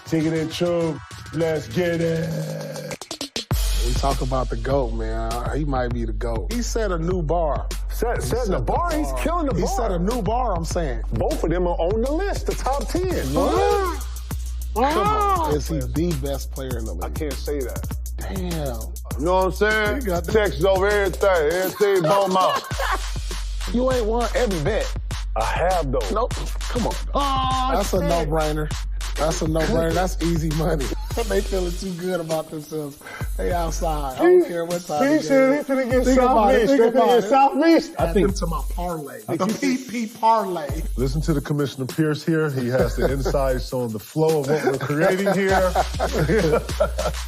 Take it in, Chub. Let's get it. We talk about the GOAT, man. He might be the GOAT. He set a new bar. Setting the bar? He's killing the bar. He set a new bar, I'm saying. Both of them are on the list, the top 10. What? Come on. Is he the best player in the league? I can't say that. Damn. You know what I'm saying? Texas over everything bone mouth. You ain't won every bet. I have, though. Nope. Come on. Oh, that's a no-brainer. That's a no-brainer. That's easy money. They feeling too good about themselves. They outside. I don't care what time. He's finna get South Beach. I think to my parlay. The PP parlay. Listen to the Commissioner Pierce here. He has the insights on the flow of what we're creating here.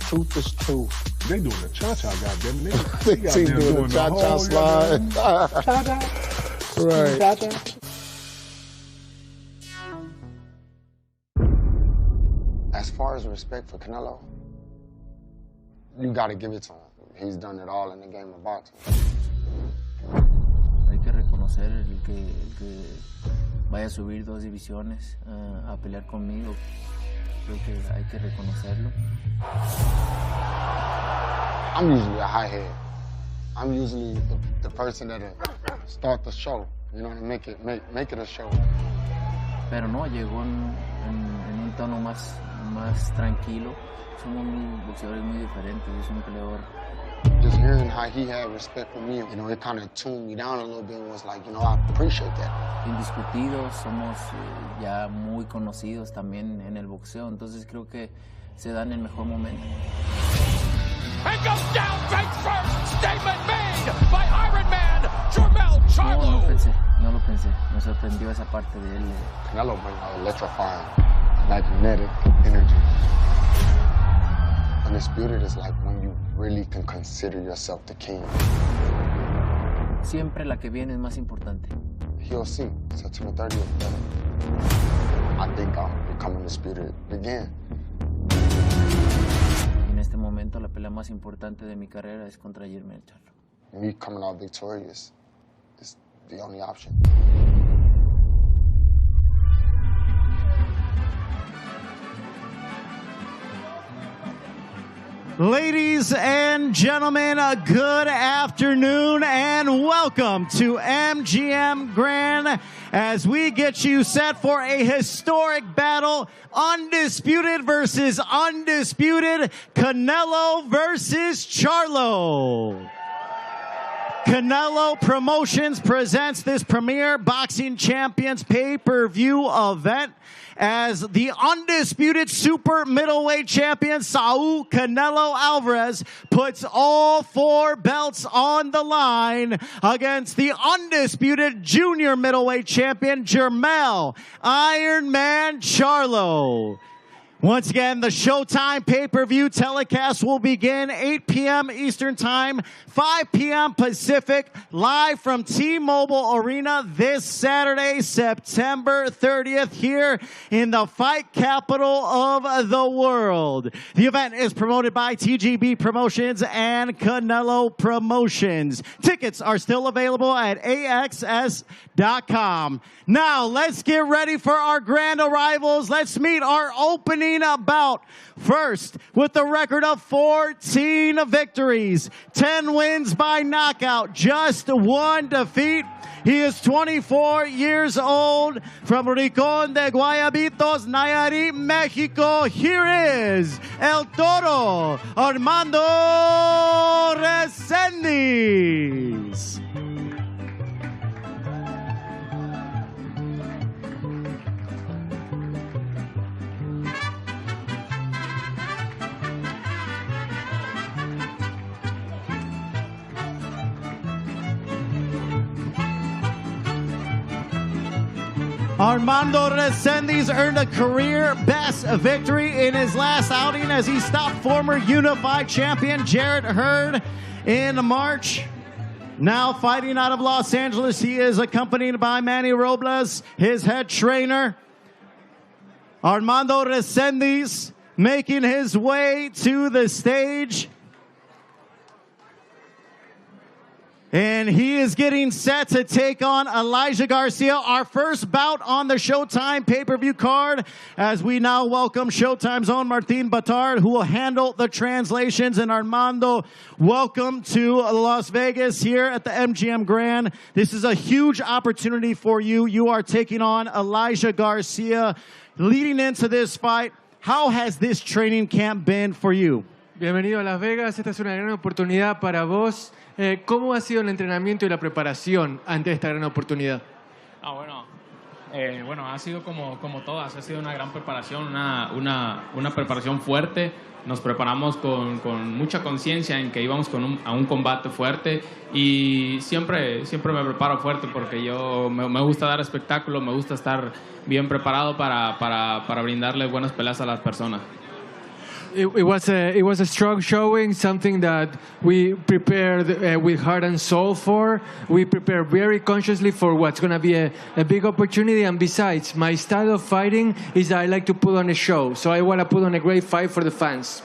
Truth is truth. They doing the cha-cha, goddammit. Big team doing the cha-cha slide. Cha-cha. Right. Cha-cha. As far as respect for Canelo, you got to give it to him. He's done it all in the game of boxing. Hay que reconocer el que vaya a subir 2 divisiones a pelear conmigo. Creo que hay que reconocerlo. I'm usually a high head. I'm usually the person that'll start the show, you know, to make it a show. Pero no, llegó en un tono más tranquilo. Somos boxeadores muy diferentes. Es un peleador. Just hearing how he had respect for me, you know, it kind of tuned me down a little bit and was like, you know, I appreciate that. Indiscutidos, somos ya muy conocidos también en el boxeo, entonces creo que se dan el mejor momento. And goes down face first. Statement made by Iron Man Jermell Charlo. No lo pensé. Me sorprendió esa parte de él. Canelo brings an electrifying, magnetic energy. Undisputed is like when you really can consider yourself the king. Siempre la que viene es más importante. He'll see. September 30th. I think I'll become undisputed again. En este momento la pelea más importante de mi carrera es contra Jermell Charlo. Me coming out victorious is the only option. Ladies and gentlemen, a good afternoon and welcome to MGM Grand as we get you set for a historic battle, Undisputed versus Undisputed, Canelo versus Charlo. Canelo Promotions presents this premier boxing champions pay-per-view event as the undisputed super middleweight champion Saul Canelo Alvarez puts all 4 belts on the line against the undisputed junior middleweight champion Jermell Iron Man Charlo. Once again, the Showtime pay-per-view telecast will begin 8 p.m. Eastern Time, 5 p.m. Pacific, live from T-Mobile Arena this Saturday, September 30th, here in the fight capital of the world. The event is promoted by TGB Promotions and Canelo Promotions. Tickets are still available at AXS.com. Now, let's get ready for our grand arrivals. Let's meet our opening bout. First, with a record of 14 victories, 10 wins by knockout, just 1 defeat. He is 24 years old from Rincón de Guayabitos, Nayarit, Mexico. Here is El Toro, Armando Resendiz. Armando Resendiz earned a career-best victory in his last outing as he stopped former unified champion Jarrett Hurd in March. Now fighting out of Los Angeles, he is accompanied by Manny Robles, his head trainer. Armando Resendiz making his way to the stage. And he is getting set to take on Elijah Garcia, our first bout on the Showtime pay-per-view card, as we now welcome Showtime's own Martin Batard, who will handle the translations. And Armando, welcome to Las Vegas here at the MGM Grand. This is a huge opportunity for you. You are taking on Elijah Garcia. Leading into this fight, how has this training camp been for you? Bienvenido a Las Vegas, esta es una gran oportunidad para vos. ¿Cómo ha sido el entrenamiento y la preparación ante esta gran oportunidad? Bueno, ha sido como todas, ha sido una gran preparación, una preparación fuerte. Nos preparamos con mucha conciencia en que íbamos a un combate fuerte y siempre me preparo fuerte porque me gusta dar espectáculo, me gusta estar bien preparado para brindarle buenas peleas a las personas. It was a strong showing, something that we prepared with heart and soul for. We prepared very consciously for what's going to be a big opportunity. And besides, my style of fighting is I like to put on a show. So I want to put on a great fight for the fans.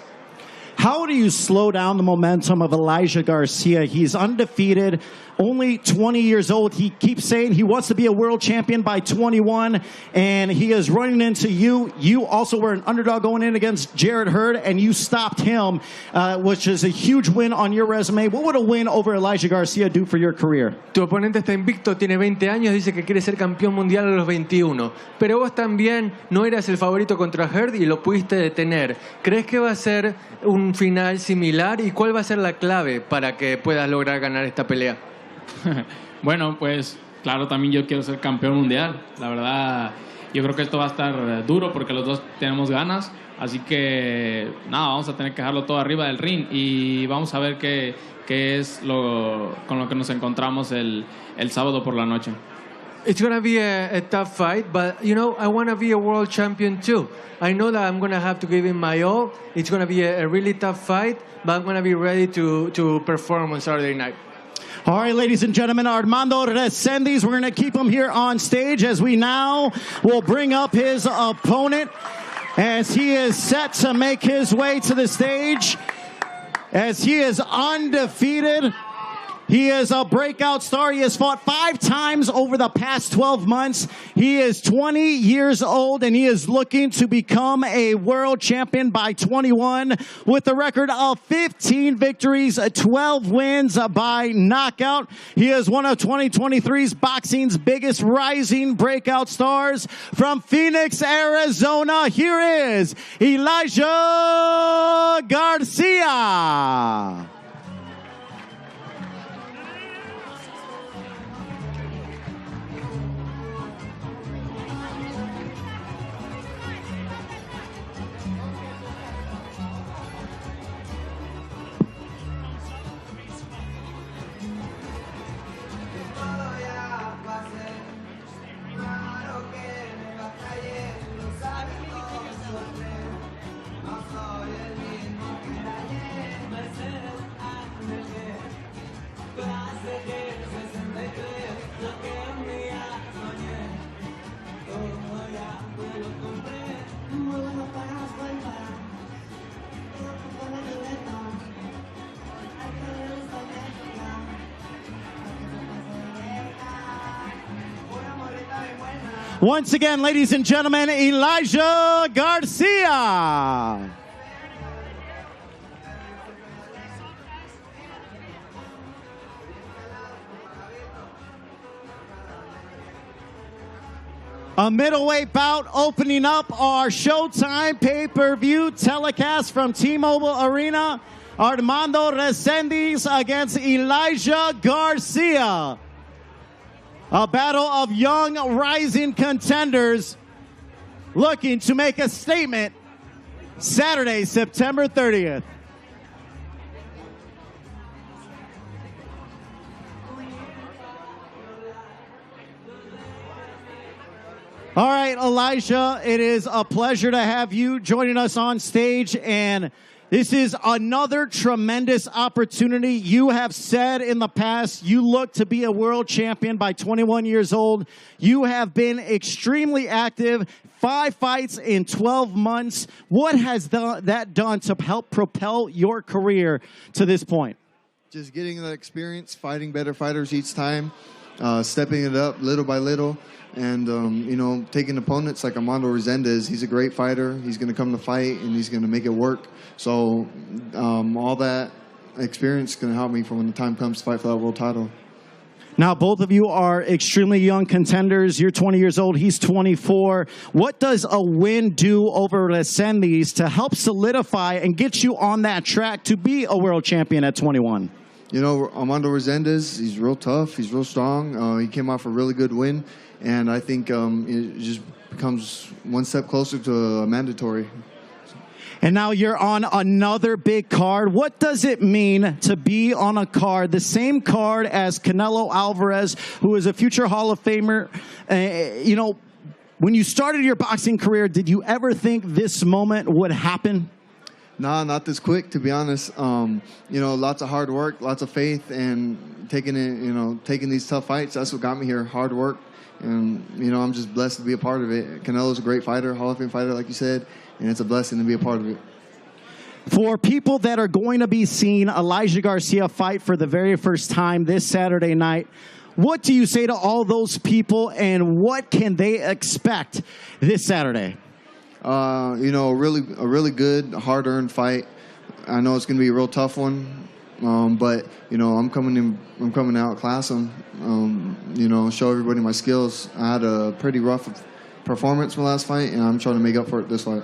How do you slow down the momentum of Elijah Garcia? He's undefeated, only 20 years old. He keeps saying he wants to be a world champion by 21, and he is running into you. You also were an underdog going in against Jarrett Hurd, and you stopped him, which is a huge win on your resume. What would a win over Elijah Garcia do for your career? Tu oponente está invicto, tiene 20 años, dice que quiere ser campeón mundial a los 21. Pero vos también no eras el favorito contra Hurd y lo pudiste detener. ¿Crees que va a ser un final similar? ¿Y cuál va a ser la clave para que puedas lograr ganar esta pelea? Bueno, pues claro, también yo quiero ser campeón mundial. La verdad, yo creo que esto va a estar duro porque los dos tenemos ganas. Así que nada, vamos a tener que dejarlo todo arriba del ring y vamos a ver qué es con lo que nos encontramos el sábado por la noche. It's going to be a tough fight, but, you know, I want to be a world champion too. I know that I'm going to have to give it my all. It's going to be a really tough fight, but I'm going to be ready to perform on Saturday night. All right, ladies and gentlemen, Armando Resendiz, we're going to keep him here on stage as we now will bring up his opponent as he is set to make his way to the stage, as he is undefeated. He is a breakout star. He has fought 5 times over the past 12 months. He is 20 years old, and he is looking to become a world champion by 21 with a record of 15 victories, 12 wins by knockout. He is one of 2023's boxing's biggest rising breakout stars. From Phoenix, Arizona, here is Elijah Garcia. Once again, ladies and gentlemen, Elijah Garcia. A middleweight bout opening up our Showtime pay-per-view telecast from T-Mobile Arena. Armando Resendiz against Elijah Garcia. A battle of young rising contenders looking to make a statement Saturday, September 30th. All right, Elijah, it is a pleasure to have you joining us on stage, and this is another tremendous opportunity. You have said in the past you look to be a world champion by 21 years old. You have been extremely active, 5 fights in 12 months. What has that done to help propel your career to this point? just getting the experience, fighting better fighters each time, stepping it up little by little, and, you know, taking opponents like Armando Resendez. He's a great fighter. He's going to come to fight, and he's going to make it work. So all that experience is going to help me for when the time comes to fight for that world title. Now, both of you are extremely young contenders. You're 20 years old. He's 24. What does a win do over Resendez to help solidify and get you on that track to be a world champion at 21? You know, Armando Resendez, he's real tough. He's real strong. He came off a really good win. And I think it just becomes one step closer to a mandatory. And now you're on another big card. What does it mean to be on a card, the same card as Canelo Alvarez, who is a future Hall of Famer? You know, when you started your boxing career, did you ever think this moment would happen? Nah, not this quick, to be honest. You know, lots of hard work, lots of faith, and taking these tough fights. That's what got me here, hard work. And, you know, I'm just blessed to be a part of it. Canelo's a great fighter, Hall of Fame fighter, like you said, and it's a blessing to be a part of it. For people that are going to be seeing Elijah Garcia fight for the very first time this Saturday night, what do you say to all those people, and what can they expect this Saturday? You know, a really good, hard-earned fight. I know it's going to be a real tough one, but you know, I'm coming out, class them, you know, show everybody my skills. I had a pretty rough performance my last fight, and I'm trying to make up for it this fight.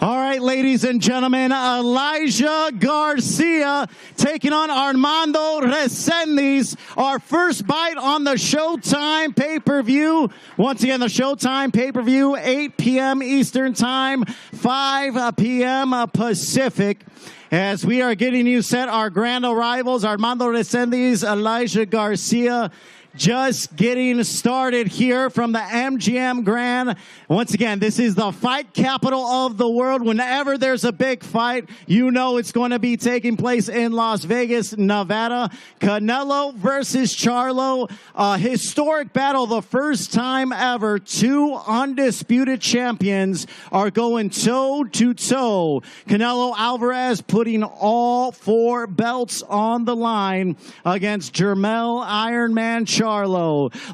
All right, ladies and gentlemen, Elijah Garcia taking on Armando Resendez. Our first bite on the Showtime pay-per-view. Once again, the Showtime pay-per-view, 8 p.m. Eastern Time, 5 p.m. Pacific. As we are getting you set, our grand rivals, Armando Resendez, Elijah Garcia, just getting started here from the MGM Grand. Once again, this is the fight capital of the world. Whenever there's a big fight, you know it's going to be taking place in Las Vegas, Nevada. Canelo versus Charlo, a historic battle. The first time ever, two undisputed champions are going toe-to-toe. Canelo Alvarez putting all 4 belts on the line against Jermell Ironman Charlo.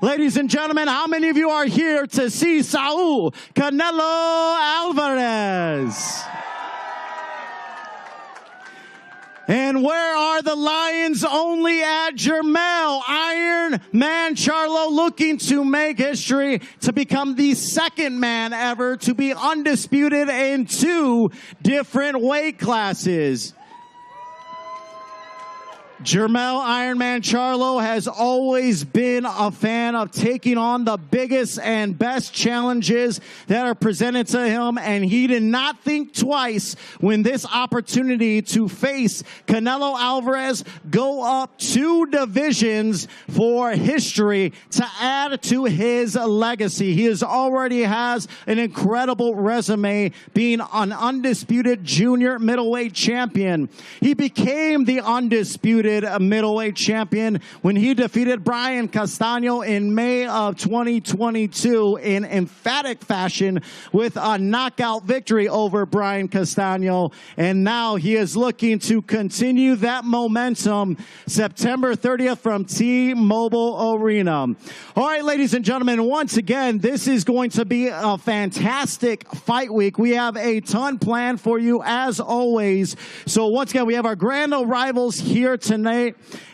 Ladies and gentlemen, how many of you are here to see Saul Canelo Alvarez? And where are the Lions? Only at Jermell Ironman Charlo, looking to make history to become the second man ever to be undisputed in 2 different weight classes. Jermell Ironman Charlo has always been a fan of taking on the biggest and best challenges that are presented to him, and he did not think twice when this opportunity to face Canelo Alvarez go up 2 divisions for history to add to his legacy. He already has an incredible resume, being an undisputed junior middleweight champion. He became the undisputed middleweight champion when he defeated Brian Castano in May of 2022 in emphatic fashion with a knockout victory over Brian Castano. And now he is looking to continue that momentum September 30th from T-Mobile Arena. All right, ladies and gentlemen, once again, this is going to be a fantastic fight week. We have a ton planned for you as always. So once again, we have our grand rivals here tonight.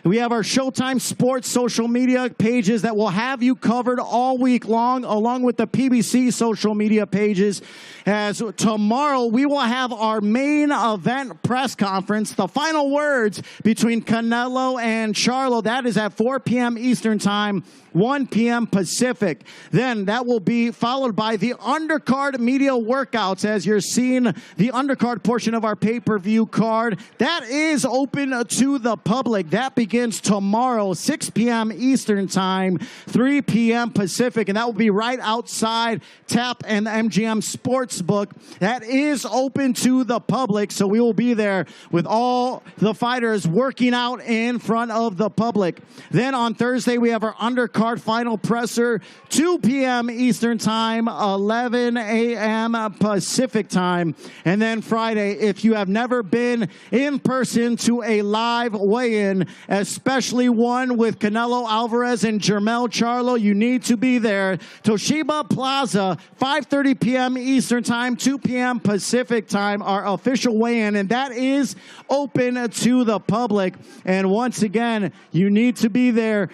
We have our Showtime Sports social media pages that will have you covered all week long, along with the PBC social media pages. As tomorrow, we will have our main event press conference, the final words between Canelo and Charlo. That is at 4 p.m. Eastern Time, 1 p.m. Pacific. Then that will be followed by the undercard media workouts, as you're seeing the undercard portion of our pay-per-view card. That is open to the public. That begins tomorrow, 6 p.m. Eastern Time, 3 p.m. Pacific, and that will be right outside TAP and the MGM Sportsbook. That is open to the public, so we will be there with all the fighters working out in front of the public. Then on Thursday, we have our undercard final presser, 2 p.m. Eastern Time, 11 a.m. Pacific Time. And then Friday, if you have never been in person to a live weigh-in, especially one with Canelo Alvarez and Jermell Charlo. You need to be there. Toshiba Plaza, 5:30 p.m. Eastern Time, 2 p.m. Pacific Time, our official weigh-in, and that is open to the public. And once again, you need to be there.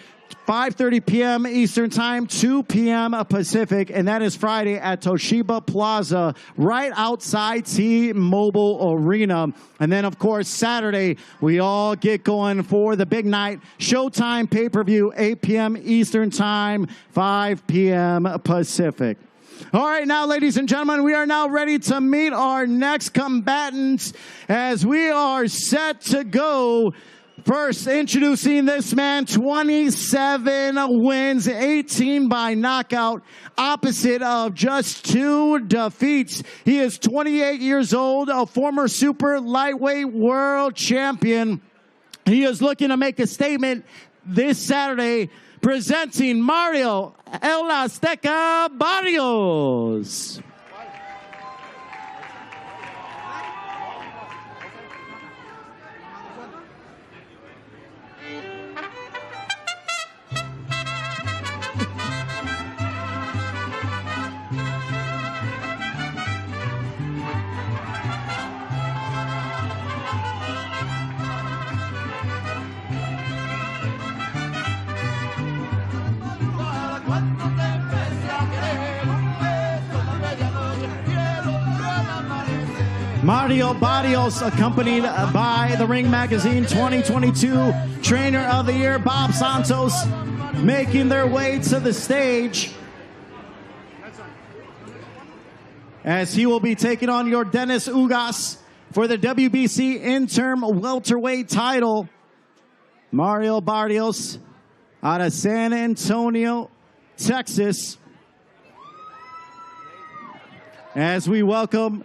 5:30 p.m. Eastern Time, 2 p.m. Pacific, and that is Friday at Toshiba Plaza, right outside T-Mobile Arena. And then, of course, Saturday, we all get going for the big night. Showtime pay-per-view, 8 p.m. Eastern Time, 5 p.m. Pacific. All right, now, ladies and gentlemen, we are now ready to meet our next combatants as we are set to go. First, introducing this man, 27 wins, 18 by knockout, opposite of just 2 defeats. He is 28 years old, a former super lightweight world champion. He is looking to make a statement this Saturday, presenting Mario El Azteca Barrios. Mario Barrios, accompanied by the Ring Magazine 2022 Trainer of the Year, Bob Santos, making their way to the stage as he will be taking on your Dennis Ugas for the WBC interim welterweight title. Mario Barrios out of San Antonio, Texas. As we welcome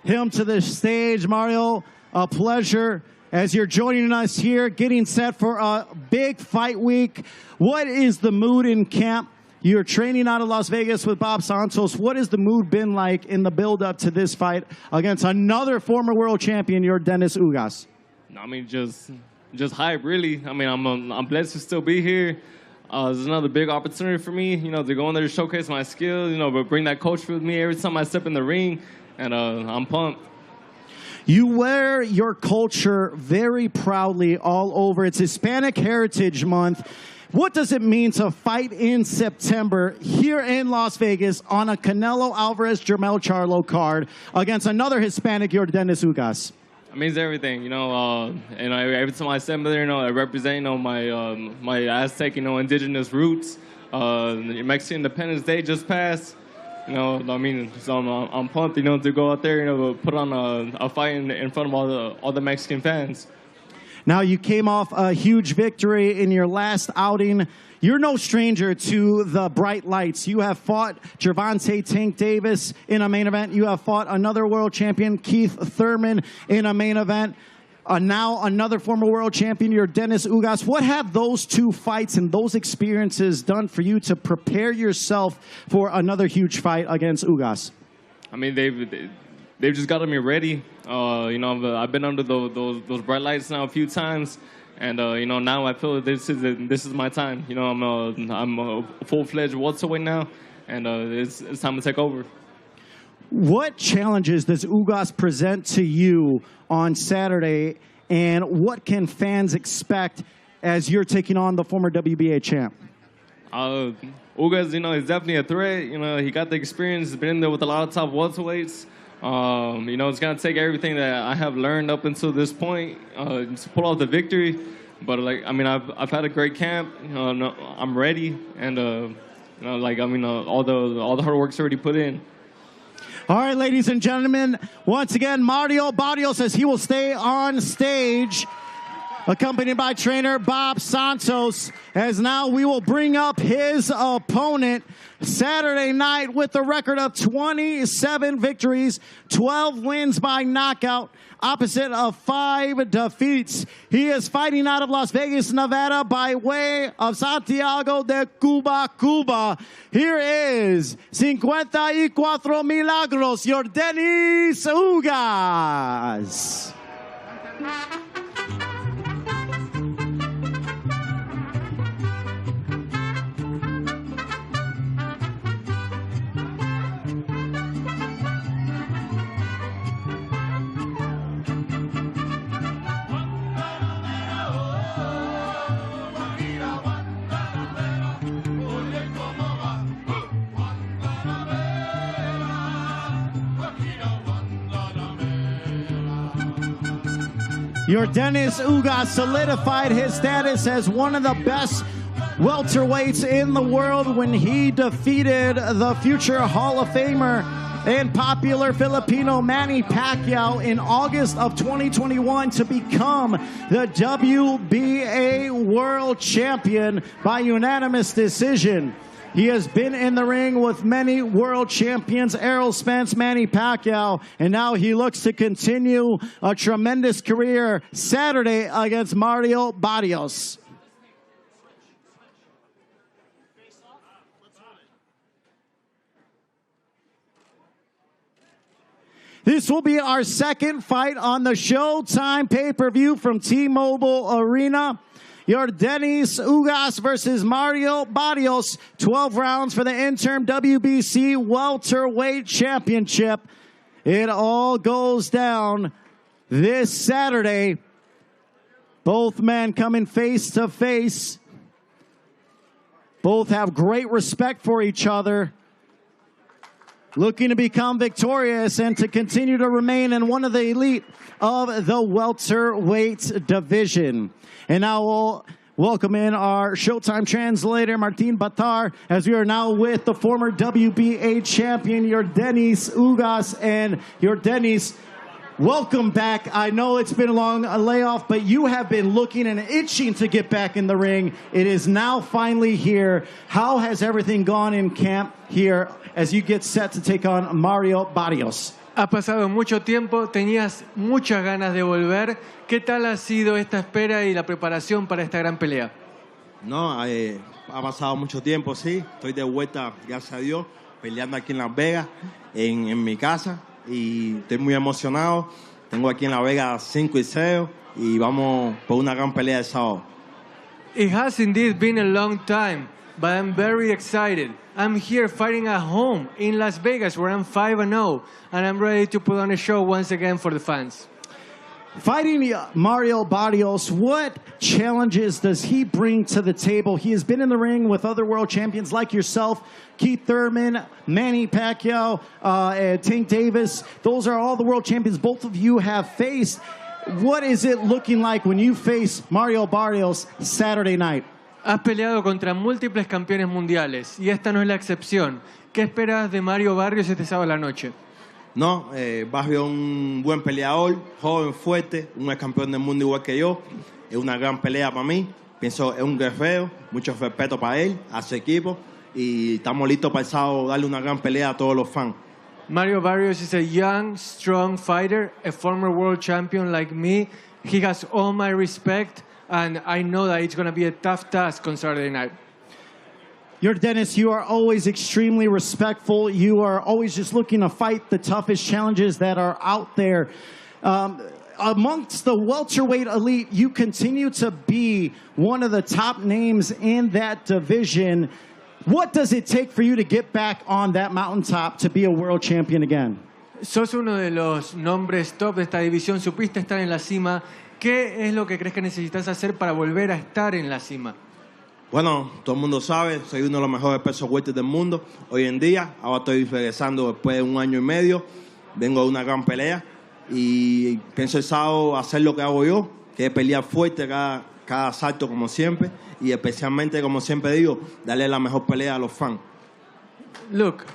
him to the stage, Mario, a pleasure as you're joining us here, getting set for a big fight week. What is the mood in camp? You're training out of Las Vegas with Bob Santos. What has the mood been like in the build-up to this fight against another former world champion, your Dennis Ugas? I mean, just hype, really. I mean, I'm blessed to still be here. It's another big opportunity for me, you know, to go in there to showcase my skills, you know, but bring that coach with me every time I step in the ring. And I'm pumped. You wear your culture very proudly all over. It's Hispanic Heritage Month. What does it mean to fight in September here in Las Vegas on a Canelo Alvarez, Jermell Charlo card against another Hispanic, your Dennis Ugas? It means everything, you know. And every time I step in there, you know, I represent, you know, my Aztec, you know, indigenous roots. Mexican Independence Day just passed. You know, I mean, so I'm pumped, you know, to go out there, you know, put on a fight in front of all the Mexican fans. Now, you came off a huge victory in your last outing. You're no stranger to the bright lights. You have fought Gervonta Tank Davis in a main event. You have fought another world champion, Keith Thurman, in a main event. Now another former world champion, your Dennis Ugas. What have those 2 fights and those experiences done for you to prepare yourself for another huge fight against Ugas? I mean, they've just gotten me ready. You know, I've been under those bright lights now a few times, and you know, now I feel that this is my time. You know, I'm a full-fledged welterweight now, and it's time to take over. What challenges does Ugas present to you on Saturday, and what can fans expect as you're taking on the former WBA champ? Ugas, you know, he's definitely a threat. You know, he got the experience. He's been in there with a lot of top welterweights. You know, it's going to take everything that I have learned up until this point to pull off the victory. But, like, I mean, I've had a great camp. You know, I'm ready. And, you know, like, I mean, all the hard work's already put in. All right, ladies and gentlemen, once again, Mario Barrios says he will stay on stage, accompanied by trainer Bob Santos, as now we will bring up his opponent Saturday night with a record of 27 victories, 12 wins by knockout, opposite of 5 defeats. He is fighting out of Las Vegas, Nevada, by way of Santiago de Cuba, Cuba. Here is 54 Milagros, your Dennis Ugas. Yordenis Ugas solidified his status as one of the best welterweights in the world when he defeated the future Hall of Famer and popular Filipino Manny Pacquiao in August of 2021 to become the WBA World Champion by unanimous decision. He has been in the ring with many world champions, Errol Spence, Manny Pacquiao, and now he looks to continue a tremendous career Saturday against Mario Barrios. This will be our second fight on the Showtime pay-per-view from T-Mobile Arena. Yordenis Ugas versus Mario Barrios, 12 rounds for the interim WBC Welterweight Championship. It all goes down this Saturday. Both men coming face to face. Both have great respect for each other. Looking to become victorious and to continue to remain in one of the elite of the welterweight division. And now we'll welcome in our Showtime translator, Martin Batar, as we are now with the former WBA champion, Yordenis Ugas. And Yordenis, welcome back. I know it's been a long layoff, but you have been looking and itching to get back in the ring. It is now finally here. How has everything gone in camp here as you get set to take on Mario Barrios? Ha pasado mucho tiempo, tenías muchas ganas de volver. ¿Qué tal ha sido esta espera y la preparación para esta gran pelea? No, ha pasado mucho tiempo, sí. Estoy de vuelta, gracias a Dios, peleando aquí en Las Vegas, en mi casa. Y estoy muy emocionado. Tengo aquí en Las Vegas 5 y 0 y vamos por una gran pelea el sábado. It has indeed been a long time, but I'm very excited. I'm here fighting at home in Las Vegas where I'm 5-0 and I'm ready to put on a show once again for the fans. Fighting Mario Barrios, what challenges does he bring to the table? He has been in the ring with other world champions like yourself, Keith Thurman, Manny Pacquiao, and Tank Davis. Those are all the world champions both of you have faced. What is it looking like when you face Mario Barrios Saturday night? Has peleado contra múltiples campeones mundiales y esta no es la excepción. ¿Qué esperas de Mario Barrios este sábado a la noche? No, Barrios es un buen peleador, joven, fuerte, un ex campeón del mundo igual que yo. Es una gran pelea para mí. Pienso es un guerrero, mucho respeto para él, a su equipo y estamos listos para el sábado darle una gran pelea a todos los fans. Mario Barrios is a young, strong fighter, a former world champion like me. He has all my respect. And I know that it's going to be a tough task on Saturday night. Yordenis, you are always extremely respectful. You are always just looking to fight the toughest challenges that are out there. Amongst the welterweight elite, you continue to be one of the top names in that division. What does it take for you to get back on that mountaintop to be a world champion again? Sos uno de los nombres top de esta división. Supiste estar en la cima. ¿Qué es lo que crees que necesitas hacer para volver a estar en la cima? Bueno, todo el mundo sabe, soy uno de los mejores pesos welter del mundo hoy en día. Ahora estoy regresando después de 1 año y medio. Vengo de una gran pelea y pienso el sábado hacer lo que hago yo, que es pelear fuerte cada asalto como siempre y especialmente, como siempre digo, darle la mejor pelea a los fans. Look,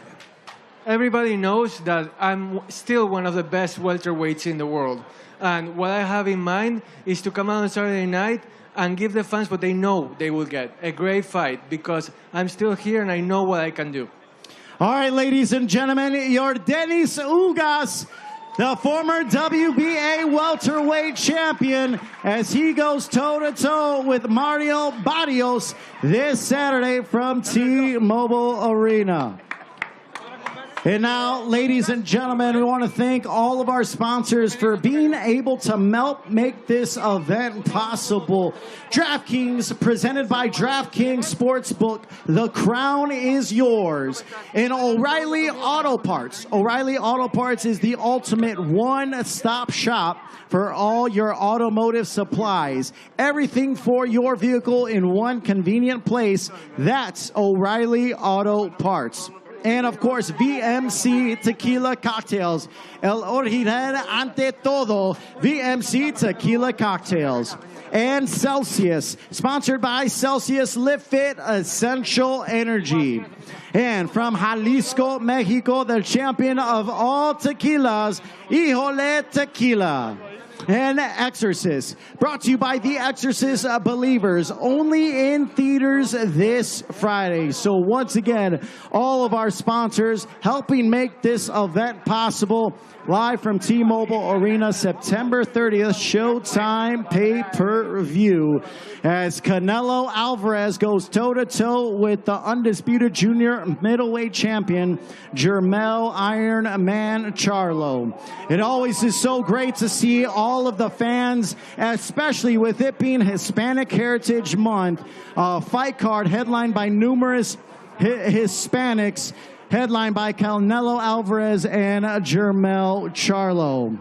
everybody knows that I'm still one of the best welterweights in the world. And what I have in mind is to come out on Saturday night and give the fans what they know they will get, a great fight, because I'm still here and I know what I can do. All right, ladies and gentlemen, Yordenis Ugas, the former WBA welterweight champion, as he goes toe-to-toe with Mario Barrios this Saturday from T-Mobile Arena. And now, ladies and gentlemen, we want to thank all of our sponsors for being able to make this event possible. DraftKings, presented by DraftKings Sportsbook, the crown is yours. And O'Reilly Auto Parts. O'Reilly Auto Parts is the ultimate one-stop shop for all your automotive supplies. Everything for your vehicle in one convenient place. That's O'Reilly Auto Parts. And of course, VMC Tequila Cocktails. El original ante todo, VMC Tequila Cocktails. And Celsius, sponsored by Celsius Live Fit Essential Energy. And from Jalisco, Mexico, the champion of all tequilas, Híjole Tequila. And Exorcist, brought to you by The Exorcist Believers, only in theaters this Friday. So once again, all of our sponsors helping make this event possible. Live from T-Mobile Arena, September 30th, Showtime pay-per-view. As Canelo Alvarez goes toe-to-toe with the undisputed junior middleweight champion, Jermell Iron Man Charlo. It always is so great to see all of the fans, especially with it being Hispanic Heritage Month, fight card headlined by numerous Hispanics, headlined by Canelo Alvarez and Jermell Charlo.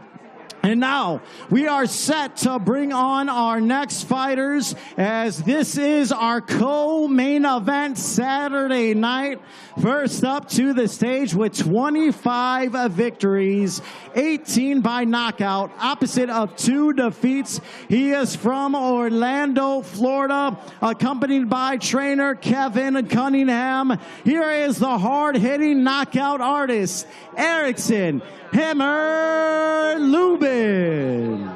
And now we are set to bring on our next fighters, as this is our co-main event Saturday night. First up to the stage with 25 victories, 18 by knockout, opposite of 2 defeats. He is from Orlando, Florida, accompanied by trainer Kevin Cunningham. Here is the hard-hitting knockout artist, Erickson Hammer Lubin.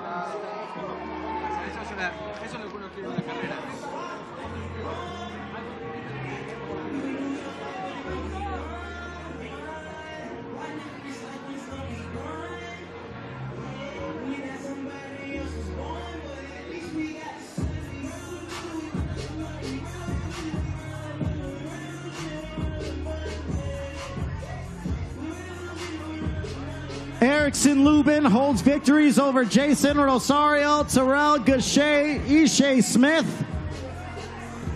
Erickson Lubin holds victories over Jason Rosario, Terrell Gachet, Ishe Smith.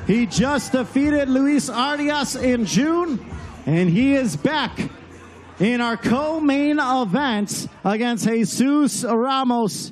He just defeated Luis Arias in June, and he is back in our co-main event against Jesus Ramos.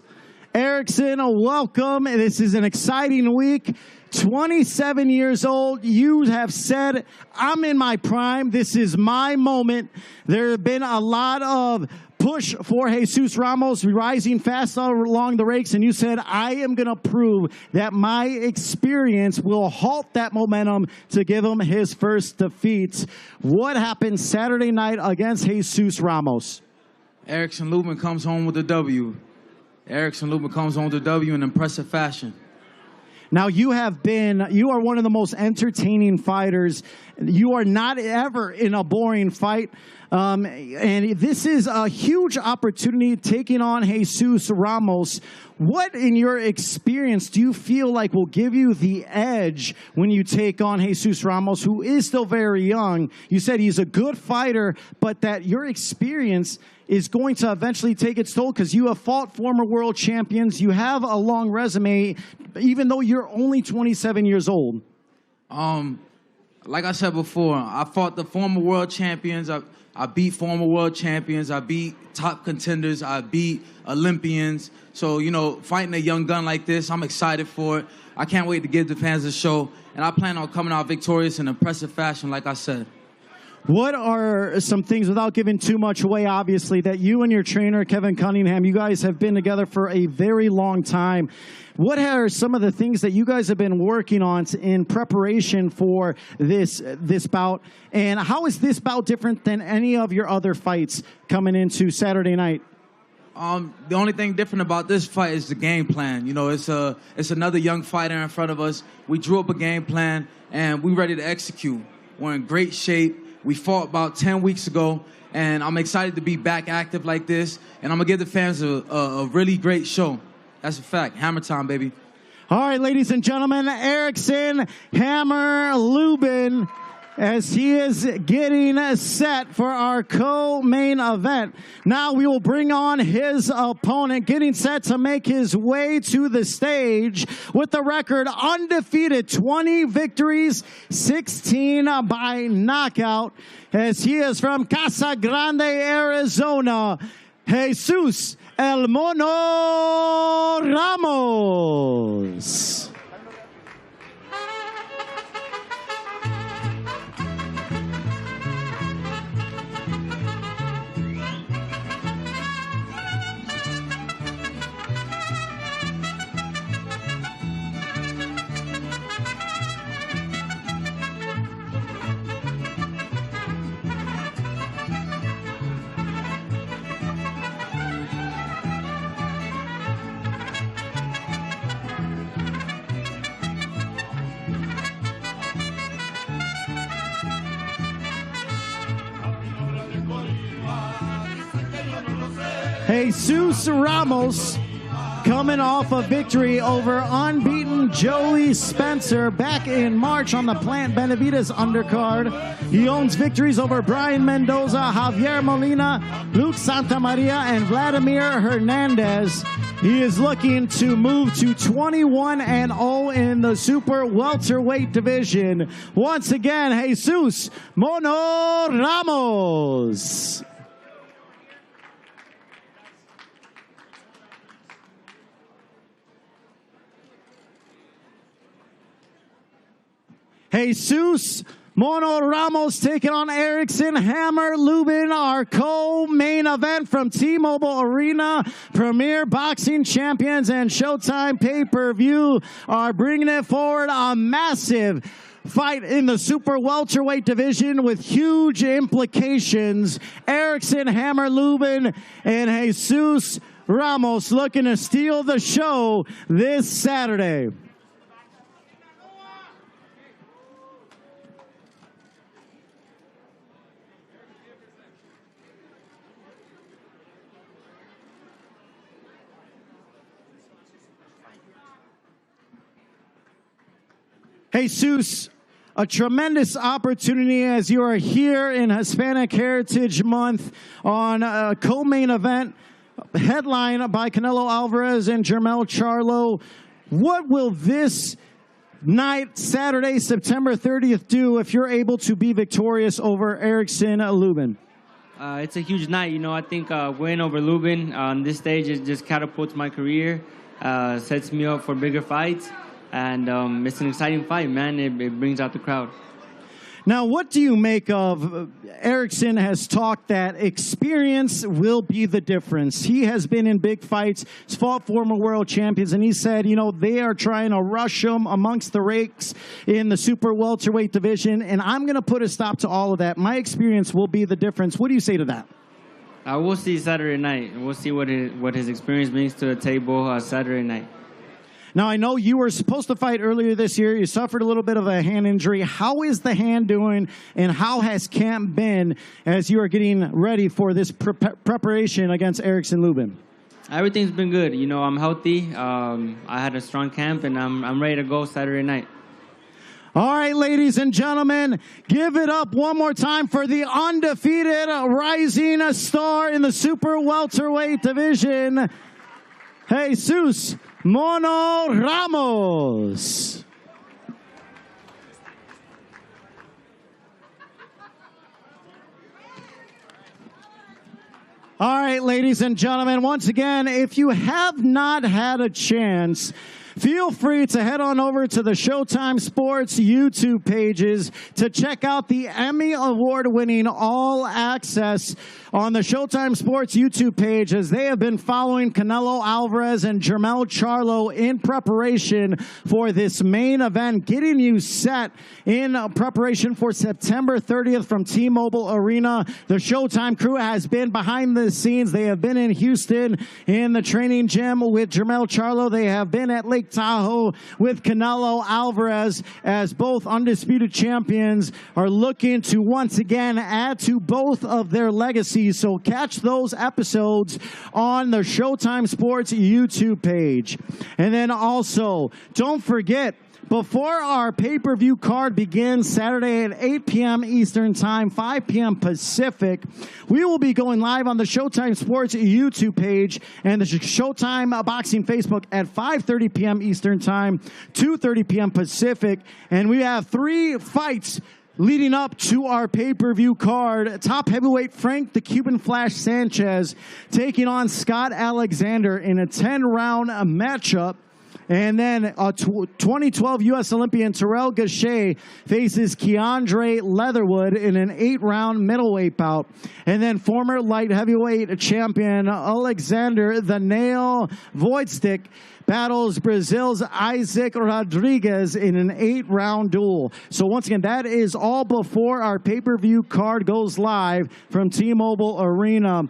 Erickson, welcome. This is an exciting week. 27 years old, you have said, I'm in my prime. This is my moment. There have been a lot of push for Jesus Ramos, rising fast along the ranks, and you said, I am going to prove that my experience will halt that momentum to give him his first defeat. What happened Saturday night against Jesus Ramos? Erickson Lubin comes home with a W. Erickson Lubin comes home with a W in impressive fashion. Now, you are one of the most entertaining fighters. You are not ever in a boring fight. And this is a huge opportunity taking on Jesus Ramos. What, in your experience, do you feel like will give you the edge when you take on Jesus Ramos, who is still very young? You said he's a good fighter, but that your experience is going to eventually take its toll because you have fought former world champions. You have a long resume, even though you're only 27 years old. Like I said before, I fought the former world champions. I beat former world champions. I beat top contenders. I beat Olympians. So, you know, fighting a young gun like this, I'm excited for it. I can't wait to give the fans a show. And I plan on coming out victorious in impressive fashion, like I said. What are some things, without giving too much away, obviously, that you and your trainer, Kevin Cunningham, you guys have been together for a very long time. What are some of the things that you guys have been working on in preparation for this bout? And how is this bout different than any of your other fights coming into Saturday night? The only thing different about this fight is the game plan. You know, it's another young fighter in front of us. We drew up a game plan, and we're ready to execute. We're in great shape. We fought about 10 weeks ago, and I'm excited to be back active like this, and I'm going to give the fans a really great show. That's a fact. Hammer time, baby. All right, ladies and gentlemen, Erickson Hammer Lubin, as he is getting set for our co-main event. Now we will bring on his opponent, getting set to make his way to the stage with the record undefeated, 20 victories, 16 by knockout, as he is from Casa Grande, Arizona, Jesus El Mono Ramos. Jesus Ramos coming off a victory over unbeaten Joey Spencer back in March on the Plant Benavides undercard. He owns victories over Brian Mendoza, Javier Molina, Luke Santamaria, and Vladimir Hernandez. He is looking to move to 21-0 in the super welterweight division. Once again, Jesus Mono Ramos. Jesus Mono Ramos taking on Erickson Hammer Lubin, our co-main event from T-Mobile Arena. Premier Boxing Champions and Showtime pay-per-view are bringing it forward. A massive fight in the super welterweight division with huge implications. Erickson Hammer Lubin and Jesus Ramos looking to steal the show this Saturday. Jesus, a tremendous opportunity as you are here in Hispanic Heritage Month on a co-main event headlined by Canelo Alvarez and Jermell Charlo. What will this night, Saturday, September 30th, do if you're able to be victorious over Erickson Lubin? It's a huge night. You know, I think winning over Lubin on this stage is just catapults my career, sets me up for bigger fights. And it's an exciting fight, man. It brings out the crowd. Now, what do you make of Erickson has talked that experience will be the difference. He has been in big fights. He's fought former world champions, and he said, you know, they are trying to rush him amongst the rakes in the super welterweight division, and I'm going to put a stop to all of that. My experience will be the difference. What do you say to that? We'll see Saturday night. We'll see what his experience brings to the table Saturday night. Now, I know you were supposed to fight earlier this year. You suffered a little bit of a hand injury. How is the hand doing, and how has camp been as you are getting ready for this preparation against Erickson Lubin? Everything's been good. You know, I'm healthy. I had a strong camp, and I'm ready to go Saturday night. All right, ladies and gentlemen, give it up one more time for the undefeated rising star in the super welterweight division, Jesus Mono Ramos. All right, ladies and gentlemen, once again, if you have not had a chance, feel free to head on over to the Showtime Sports YouTube pages to check out the Emmy Award-winning All Access on the Showtime Sports YouTube page, as they have been following Canelo Alvarez and Jermell Charlo in preparation for this main event, getting you set in preparation for September 30th from T-Mobile Arena. The Showtime crew has been behind the scenes. They have been in Houston in the training gym with Jermell Charlo. They have been at Lake Tahoe with Canelo Alvarez, as both undisputed champions are looking to once again add to both of their legacies. So catch those episodes on the Showtime Sports YouTube page. And then also, don't forget, before our pay-per-view card begins Saturday at 8 p.m. Eastern Time, 5 p.m. Pacific, we will be going live on the Showtime Sports YouTube page and the Showtime Boxing Facebook at 5:30 p.m. Eastern Time, 2:30 p.m. Pacific. And we have 3 fights leading up to our pay-per-view card. Top heavyweight Frank the Cuban Flash Sanchez taking on Scott Alexander in a 10-round matchup. And then 2012 U.S. Olympian Terrell Gausha faces Keandre Leatherwood in an 8-round middleweight bout. And then former light heavyweight champion Alexander the Nail Voidstick battles Brazil's Isaac Rodriguez in an 8-round duel. So once again, that is all before our pay-per-view card goes live from T-Mobile Arena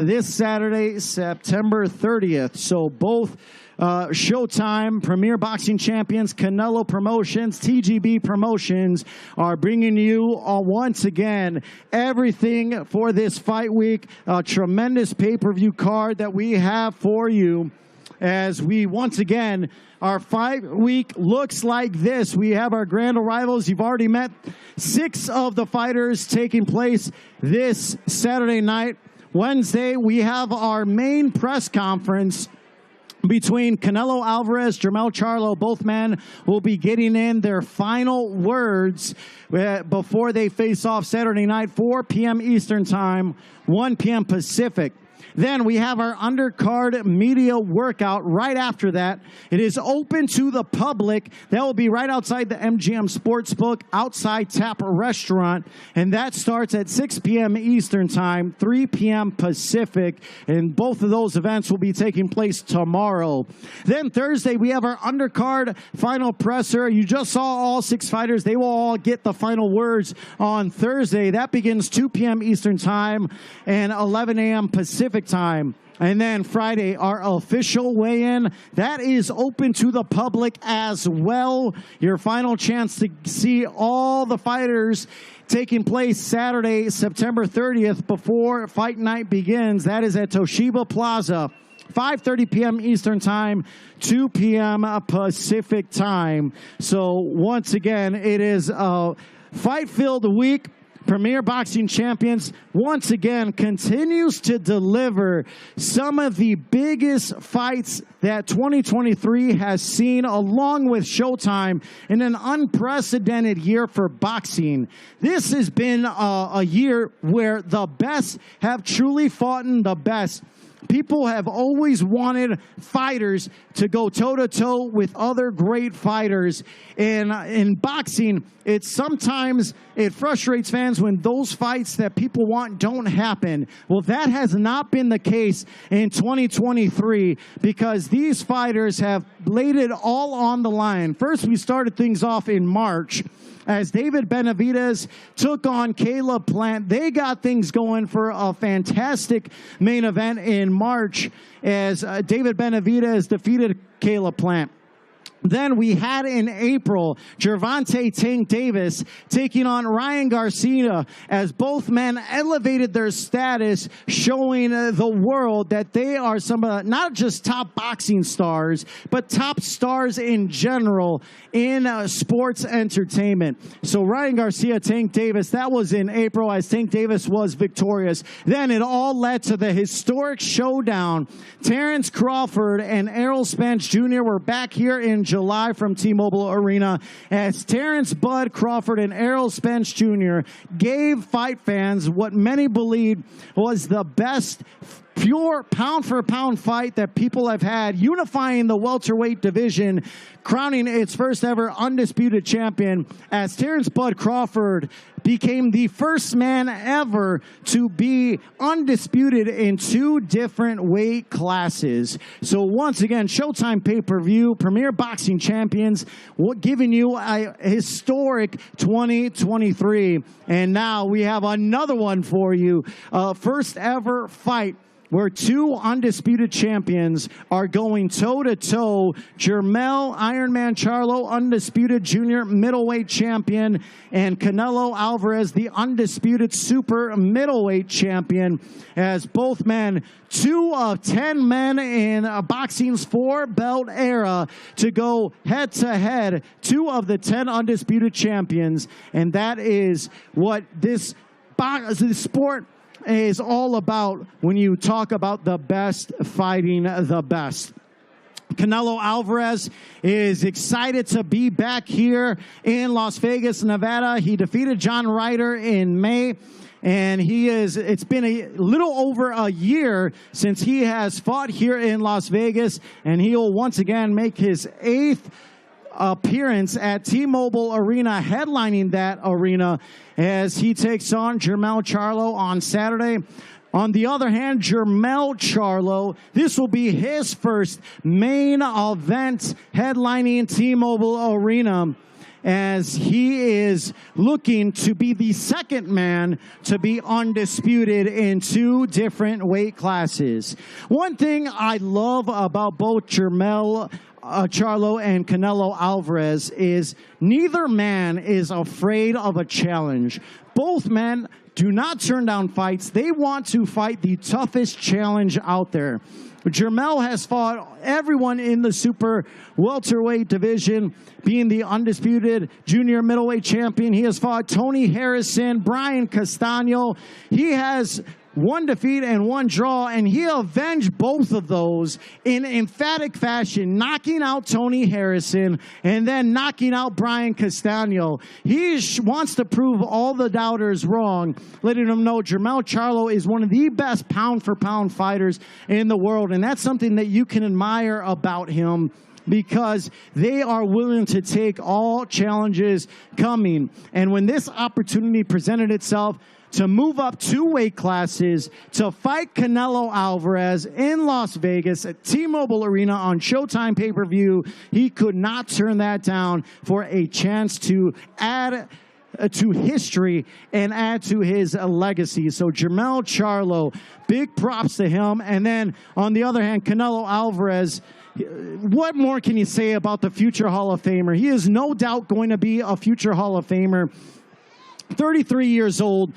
this Saturday, September 30th. So both Showtime, Premier Boxing Champions, Canelo Promotions, TGB Promotions are bringing you once again everything for this fight week. A tremendous pay-per-view card that we have for you as we once again, our fight week looks like this. We have our grand arrivals. You've already met 6 of the fighters taking place this Saturday night. Wednesday, we have our main press conference between Canelo Alvarez, Jermell Charlo. Both men will be getting in their final words before they face off Saturday night, 4 p.m. Eastern Time, 1 p.m. Pacific. Then we have our undercard media workout right after that. It is open to the public. That will be right outside the MGM Sportsbook, outside Tap Restaurant. And that starts at 6 p.m. Eastern Time, 3 p.m. Pacific. And both of those events will be taking place tomorrow. Then Thursday, we have our undercard final presser. You just saw all 6 fighters. They will all get the final words on Thursday. That begins 2 p.m. Eastern Time and 11 a.m. Pacific Time. And then Friday, our official weigh-in. That is open to the public as well. Your final chance to see all the fighters taking place Saturday, September 30th before fight night begins. That is at Toshiba Plaza, 5:30 p.m. Eastern Time, 2 p.m. Pacific Time. So once again, it is a fight-filled week. Premier Boxing Champions, once again, continues to deliver some of the biggest fights that 2023 has seen, along with Showtime, in an unprecedented year for boxing. This has been a year where the best have truly fought in the best. People have always wanted fighters to go toe-to-toe with other great fighters. And in boxing, sometimes it frustrates fans when those fights that people want don't happen. Well, that has not been the case in 2023 because these fighters have laid it all on the line. First, we started things off in March as David Benavidez took on Caleb Plant. They got things going for a fantastic main event in March as David Benavidez defeated Caleb Plant. Then we had in April, Gervonta Tank Davis taking on Ryan Garcia as both men elevated their status, showing the world that they are some of the, not just top boxing stars, but top stars in general in sports entertainment. So Ryan Garcia, Tank Davis, that was in April as Tank Davis was victorious. Then it all led to the historic showdown. Terrence Crawford and Errol Spence Jr. were back here in July from T-Mobile Arena as Terrence Bud Crawford and Errol Spence Jr. gave fight fans what many believed was the best pure pound-for-pound fight that people have had, unifying the welterweight division, crowning its first ever undisputed champion as Terrence Bud Crawford became the first man ever to be undisputed in 2 different weight classes. So once again, Showtime pay-per-view, Premier Boxing Champions, giving you a historic 2023. And now we have another one for you, first ever fight where 2 undisputed champions are going toe-to-toe. Jermell Ironman Charlo, undisputed junior middleweight champion, and Canelo Alvarez, the undisputed super middleweight champion, as both men, 2 of 10 men in boxing's 4-belt era to go head-to-head, 2 of the 10 undisputed champions. And that is what this sport is all about when you talk about the best fighting the best. Canelo Alvarez is excited to be back here in Las Vegas, Nevada. He defeated John Ryder in May. And it's been a little over a year since he has fought here in Las Vegas. And he'll once again make his 8th appearance at T-Mobile Arena, headlining that arena as he takes on Jermell Charlo on Saturday. On the other hand, Jermell Charlo, this will be his first main event headlining T-Mobile Arena as he is looking to be the second man to be undisputed in 2 different weight classes. One thing I love about both Jermell Charlo and Canelo Alvarez is neither man is afraid of a challenge. Both men do not turn down fights. They want to fight the toughest challenge out there. Jermell has fought everyone in the super welterweight division, being the undisputed junior middleweight champion. He has fought Tony Harrison, Brian Castano. He has 1 defeat and 1 draw, and he avenged both of those in emphatic fashion, knocking out Tony Harrison and then knocking out Brian Castano. He wants to prove all the doubters wrong, letting them know Jermell Charlo is one of the best pound-for-pound fighters in the world, and that's something that you can admire about him, because they are willing to take all challenges coming. And when this opportunity presented itself to move up 2 weight classes to fight Canelo Alvarez in Las Vegas at T-Mobile Arena on Showtime pay-per-view, he could not turn that down for a chance to add to history and add to his legacy. So Jermell Charlo, big props to him. And then on the other hand, Canelo Alvarez, what more can you say about the future Hall of Famer? He is no doubt going to be a future Hall of Famer. 33 years old,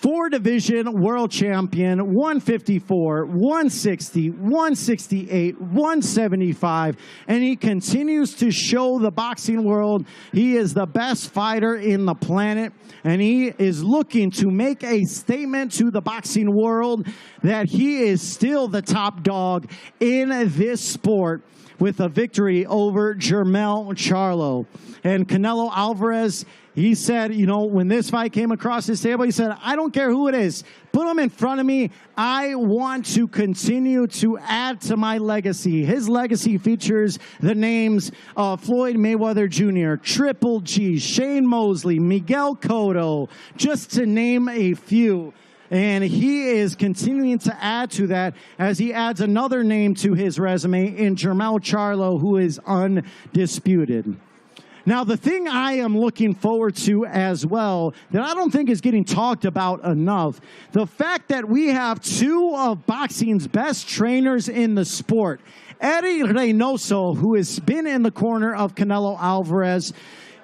4-division world champion, 154, 160, 168, 175, and he continues to show the boxing world he is the best fighter in the planet, and he is looking to make a statement to the boxing world that he is still the top dog in this sport, with a victory over Jermell Charlo. And Canelo Alvarez, he said, you know, when this fight came across his table, he said, I don't care who it is. Put him in front of me. I want to continue to add to my legacy. His legacy features the names of Floyd Mayweather Jr., Triple G, Shane Mosley, Miguel Cotto, just to name a few. And he is continuing to add to that as he adds another name to his resume in Jermell Charlo, who is undisputed. Now, the thing I am looking forward to as well, that I don't think is getting talked about enough, the fact that we have 2 of boxing's best trainers in the sport. Eddie Reynoso, who has been in the corner of Canelo Alvarez,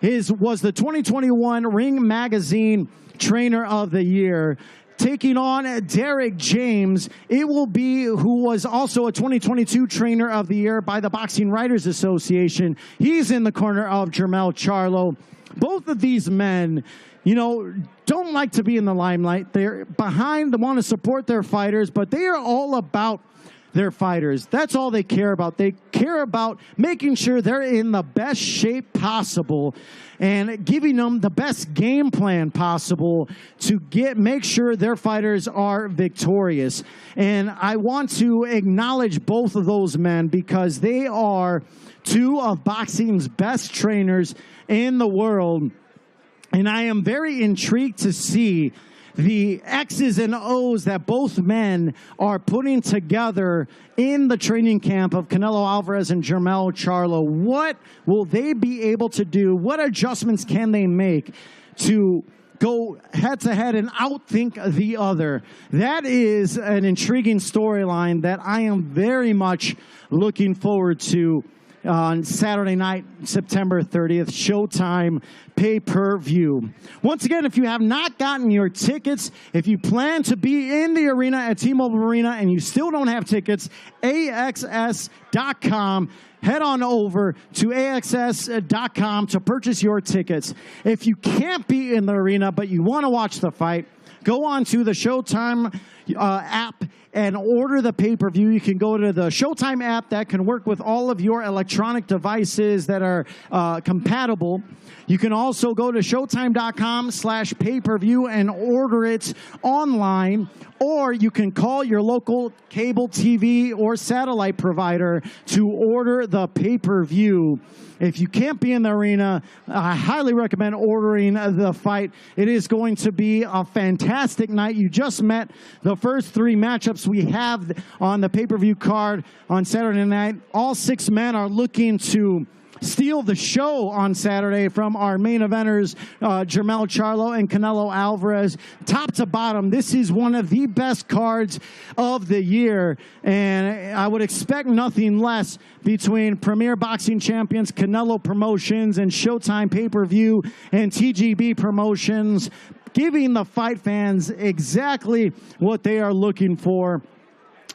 was the 2021 Ring Magazine Trainer of the Year. Taking on Derek James, it will be, who was also a 2022 Trainer of the Year by the Boxing Writers Association. He's in the corner of Jermell Charlo. Both of these men, you know, don't like to be in the limelight. They're behind, they want to support their fighters, but they are all about their fighters. That's all they care about. They care about making sure they're in the best shape possible and giving them the best game plan possible to make sure their fighters are victorious. And I want to acknowledge both of those men because they are 2 of boxing's best trainers in the world. And I am very intrigued to see the X's and O's that both men are putting together in the training camp of Canelo Alvarez and Jermell Charlo. What will they be able to do? What adjustments can they make to go head-to-head and outthink the other? That is an intriguing storyline that I am very much looking forward to on Saturday night, September 30th, Showtime pay-per-view. Once again, if you have not gotten your tickets, if you plan to be in the arena at T-Mobile Arena and you still don't have tickets, AXS.com. Head on over to AXS.com to purchase your tickets. If you can't be in the arena but you want to watch the fight, go on to the Showtime app and order the pay-per-view. You can go to the Showtime app that can work with all of your electronic devices that are compatible. You can also go to showtime.com/pay-per-view and order it online, or you can call your local cable TV or satellite provider to order the pay-per-view. If you can't be in the arena, I highly recommend ordering the fight. It is going to be a fantastic night. You just met the first 3 matchups we have on the pay-per-view card on Saturday night. All 6 men are looking to steal the show on Saturday from our main eventers, Jermell Charlo and Canelo Alvarez. Top to bottom, this is one of the best cards of the year, and I would expect nothing less between Premier Boxing Champions, Canelo Promotions, and Showtime Pay-Per-View and TGB Promotions, giving the fight fans exactly what they are looking for.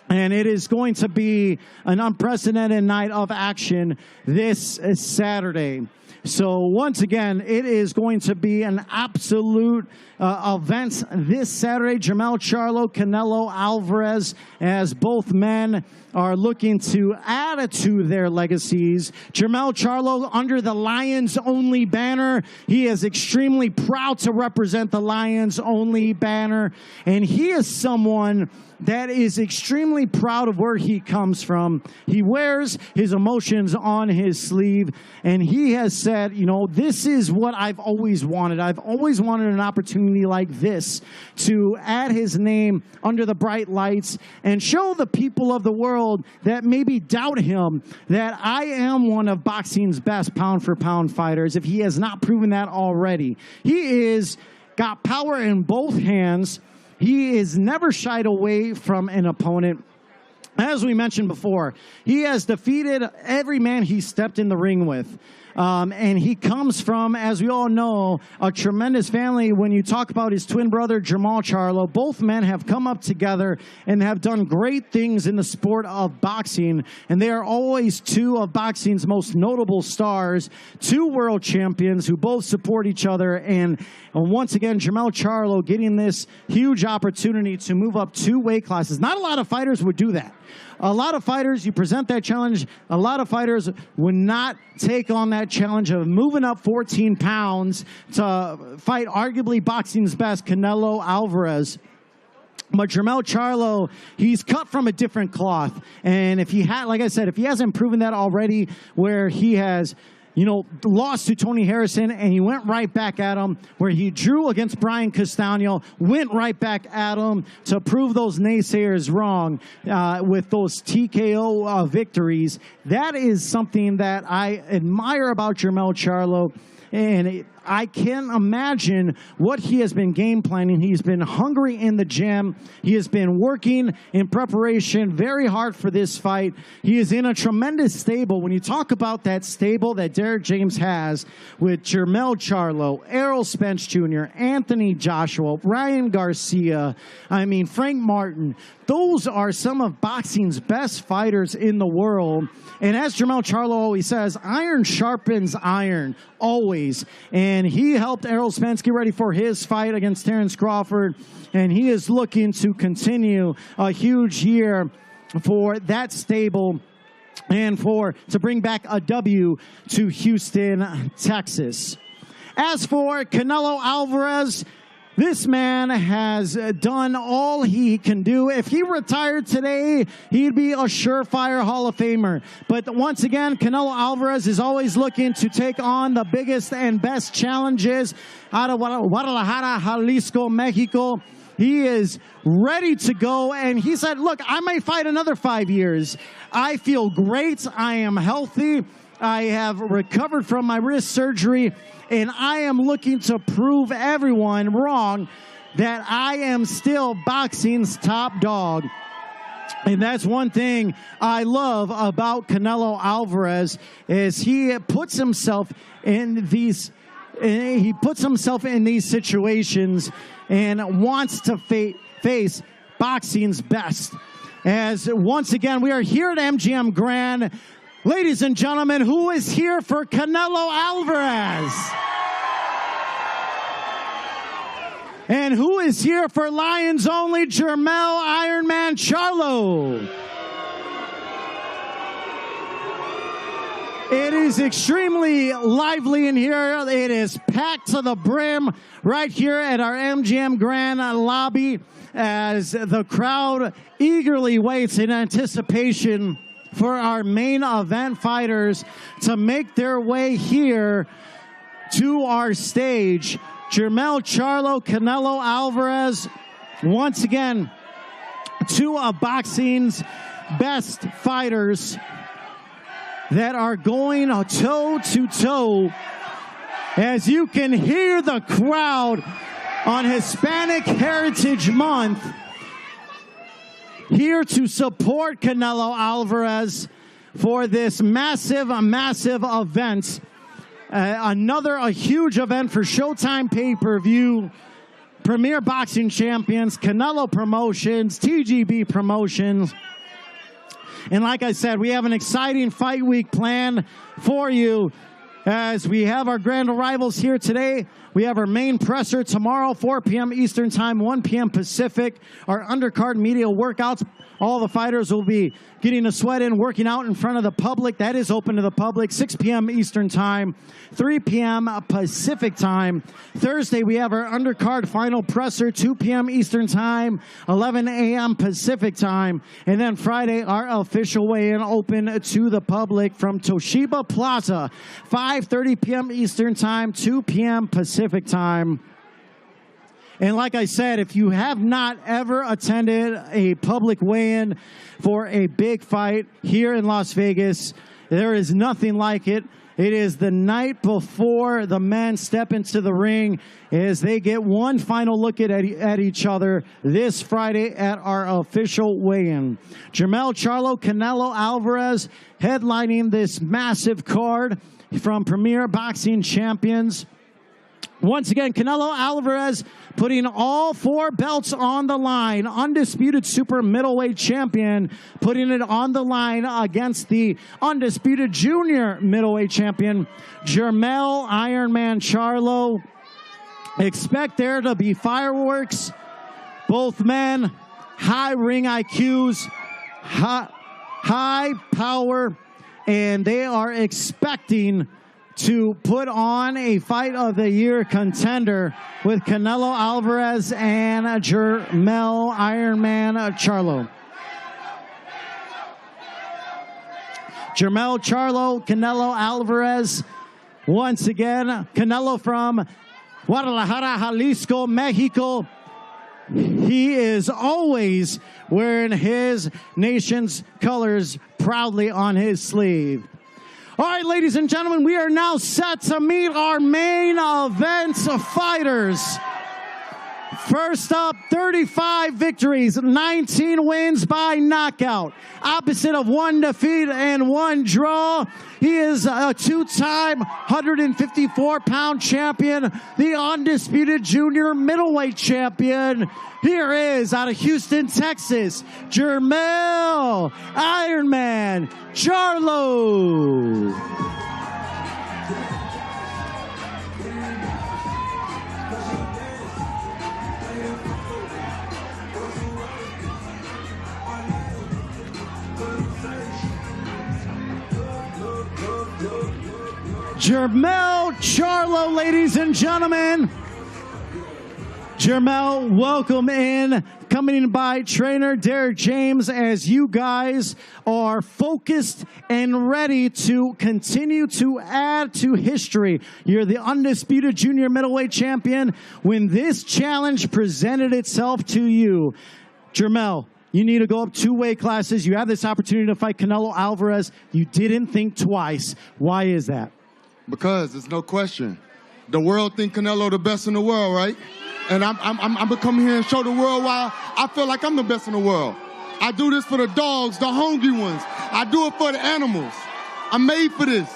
And it is going to be an unprecedented night of action this Saturday. So once again, it is going to be an absolute event this Saturday. Jermell Charlo, Canelo Alvarez, as both men are looking to add to their legacies. Jermell Charlo under the Lions Only banner. He is extremely proud to represent the Lions Only banner. And he is someone that is extremely proud of where he comes from. He wears his emotions on his sleeve, and he has said, you know, this is what I've always wanted. I've always wanted an opportunity like this to add his name under the bright lights and show the people of the world that maybe doubt him that I am one of boxing's best pound-for-pound fighters, if he has not proven that already. He is got power in both hands. He is never shied away from an opponent. As we mentioned before, he has defeated every man he stepped in the ring with. And he comes from, as we all know, a tremendous family. When you talk about his twin brother, Jermell Charlo, both men have come up together and have done great things in the sport of boxing. And they are always two of boxing's most notable stars, two world champions who both support each other. And once again, Jermell Charlo getting this huge opportunity to move up 2 weight classes. Not a lot of fighters would do that. A lot of fighters, you present that challenge, a lot of fighters would not take on that challenge of moving up 14 pounds to fight arguably boxing's best, Canelo Alvarez. But Jermell Charlo, he's cut from a different cloth. And if he had, like I said, if he hasn't proven that already, where he has, you know, lost to Tony Harrison, and he went right back at him, where he drew against Brian Castano, went right back at him to prove those naysayers wrong with those TKO victories. That is something that I admire about Jermell Charlo, and I can't imagine what he has been game planning. He's been hungry in the gym. He has been working in preparation very hard for this fight. He is in a tremendous stable. When you talk about that stable that Derek James has with Jermell Charlo, Errol Spence Jr., Anthony Joshua, Ryan Garcia, I mean, Frank Martin, those are some of boxing's best fighters in the world. And as Jermell Charlo always says, iron sharpens iron, always. And he helped Errol Spence get ready for his fight against Terrence Crawford. And he is looking to continue a huge year for that stable and to bring back a W to Houston, Texas. As for Canelo Alvarez, this man has done all he can do. If he retired today, he'd be a surefire Hall of Famer. But once again, Canelo Alvarez is always looking to take on the biggest and best challenges out of Guadalajara, Jalisco, Mexico. He is ready to go, and he said, look, I may fight another 5 years. I feel great. I am healthy. I have recovered from my wrist surgery, and I am looking to prove everyone wrong that I am still boxing's top dog. And that's one thing I love about Canelo Alvarez is he puts himself in these situations and wants to face boxing's best. As once again, we are here at MGM Grand. Ladies and gentlemen, who is here for Canelo Alvarez? And who is here for Lions Only, Jermell Ironman Charlo? It is extremely lively in here. It is packed to the brim right here at our MGM Grand lobby as the crowd eagerly waits in anticipation for our main event fighters to make their way here to our stage. Jermell Charlo, Canelo Alvarez, once again, two of boxing's best fighters. that are going toe to toe. As you can hear the crowd on Hispanic Heritage Month here to support Canelo Alvarez for this massive event. A huge event for Showtime pay-per-view, Premier Boxing Champions, Canelo Promotions, TGB Promotions. And like I said, we have an exciting fight week planned for you as we have our grand arrivals here today. We have our main presser tomorrow, 4 p.m. Eastern Time, 1 p.m. Pacific. Our undercard media workouts. All the fighters will be getting a sweat in, working out in front of the public. That is open to the public, 6 p.m. Eastern Time, 3 p.m. Pacific Time. Thursday, we have our undercard final presser, 2 p.m. Eastern Time, 11 a.m. Pacific Time. And then Friday, our official weigh-in open to the public from Toshiba Plaza, 5:30 p.m. Eastern Time, 2 p.m. Pacific Time. And like I said, if you have not ever attended a public weigh-in for a big fight here in Las Vegas, there is nothing like it. It is the night before the men step into the ring as they get one final look at each other this Friday at our official weigh-in. Jermell Charlo, Canelo Alvarez headlining this massive card from Premier Boxing Champions. Once again, Canelo Alvarez putting all 4 belts on the line. Undisputed super middleweight champion, putting it on the line against the undisputed junior middleweight champion, Jermell Ironman Charlo. Expect there to be fireworks. Both men, high ring IQs, high power, and they are expecting to put on a fight of the year contender with Canelo Alvarez and Jermell Ironman Charlo. Jermell Charlo, Canelo Alvarez. Once again, Canelo from Guadalajara, Jalisco, Mexico. He is always wearing his nation's colors proudly on his sleeve. All right, ladies and gentlemen, we are now set to meet our main event fighters. First up, 35 victories, 19 wins by knockout. Opposite of 1 defeat and 1 draw. He is a 2-time 154-pound champion, the undisputed junior middleweight champion. Here is, out of Houston, Texas, Jermell Ironman Charlo. Jermell Charlo, ladies and gentlemen. Jermell, welcome in. Coming in by trainer Derek James as you guys are focused and ready to continue to add to history. You're the undisputed junior middleweight champion. When this challenge presented itself to you, Jermell, you need to go up 2 weight classes. You have this opportunity to fight Canelo Alvarez. You didn't think twice. Why is that? Because there's no question. The world think Canelo the best in the world, right? And I'm gonna come here and show the world why I feel like I'm the best in the world. I do this for the dogs, the hungry ones. I do it for the animals. I'm made for this.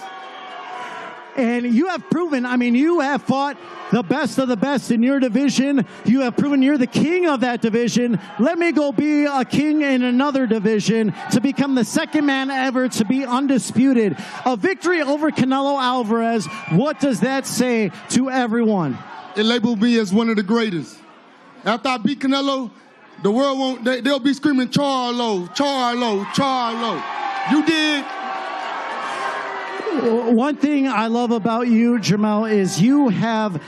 And you have proven, I mean, you have fought the best of the best in your division. You have proven you're the king of that division. Let me go be a king in another division to become the 2nd man ever to be undisputed. A victory over Canelo Alvarez. What does that say to everyone? It labeled me as one of the greatest. After I beat Canelo, the world won't, they'll be screaming, Charlo, Charlo, Charlo. You did. One thing I love about you, Jermell, is you have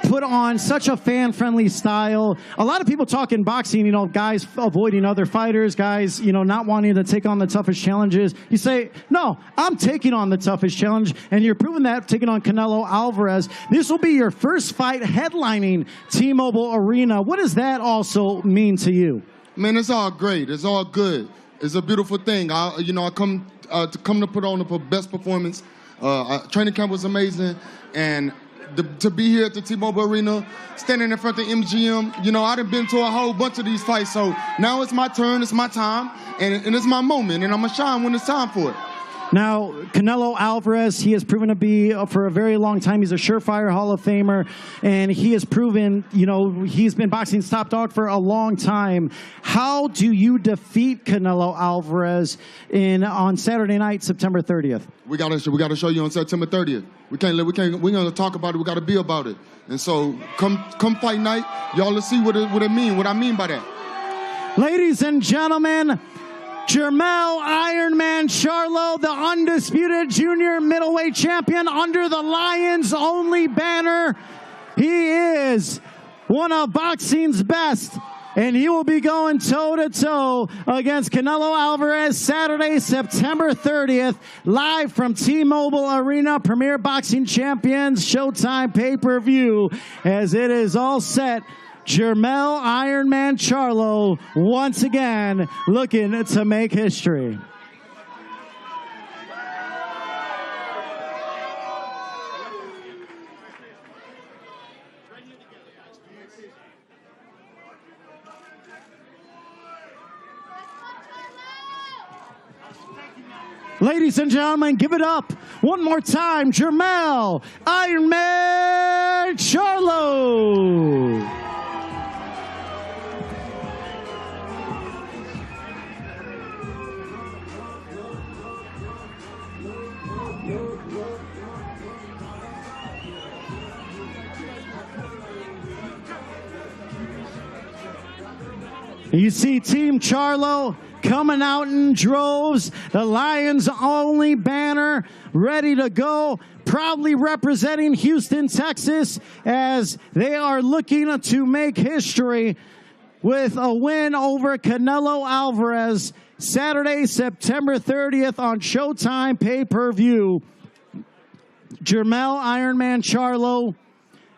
put on such a fan-friendly style. A lot of people talk in boxing, you know, guys avoiding other fighters, guys, you know, not wanting to take on the toughest challenges. You say, no, I'm taking on the toughest challenge, and you're proving that taking on Canelo Alvarez. This will be your first fight headlining T-Mobile Arena. What does that also mean to you? Man, it's all great. It's all good. It's a beautiful thing. I come to come to put on the best performance. Training camp was amazing, and to be here at the T-Mobile Arena, standing in front of MGM, you know, I done been to a whole bunch of these fights, so now it's my turn, it's my time, and it's my moment, and I'm gonna shine when it's time for it. Now, Canelo Alvarez, he has proven to be, for a very long time, he's a surefire Hall of Famer, and he has proven, you know, he's been boxing's top dog for a long time. How do you defeat Canelo Alvarez on Saturday night, September 30th? We gotta show you on September 30th. We're gonna talk about it, we gotta be about it. And so, come fight night, y'all let's see what I mean by that. Ladies and gentlemen, Jermell Ironman Charlo, the undisputed junior middleweight champion under the Lions only banner. He is one of boxing's best, and he will be going toe-to-toe against Canelo Alvarez Saturday, September 30th, live from T-Mobile Arena, Premier Boxing Champions Showtime pay-per-view, as it is all set. Jermell Ironman Charlo once again looking to make history. Ladies and gentlemen, give it up one more time, Jermell Ironman Charlo. You see Team Charlo coming out in droves, the Lions only banner ready to go, proudly representing Houston, Texas, as they are looking to make history with a win over Canelo Alvarez Saturday, September 30th on Showtime pay-per-view. Jermell Ironman Charlo,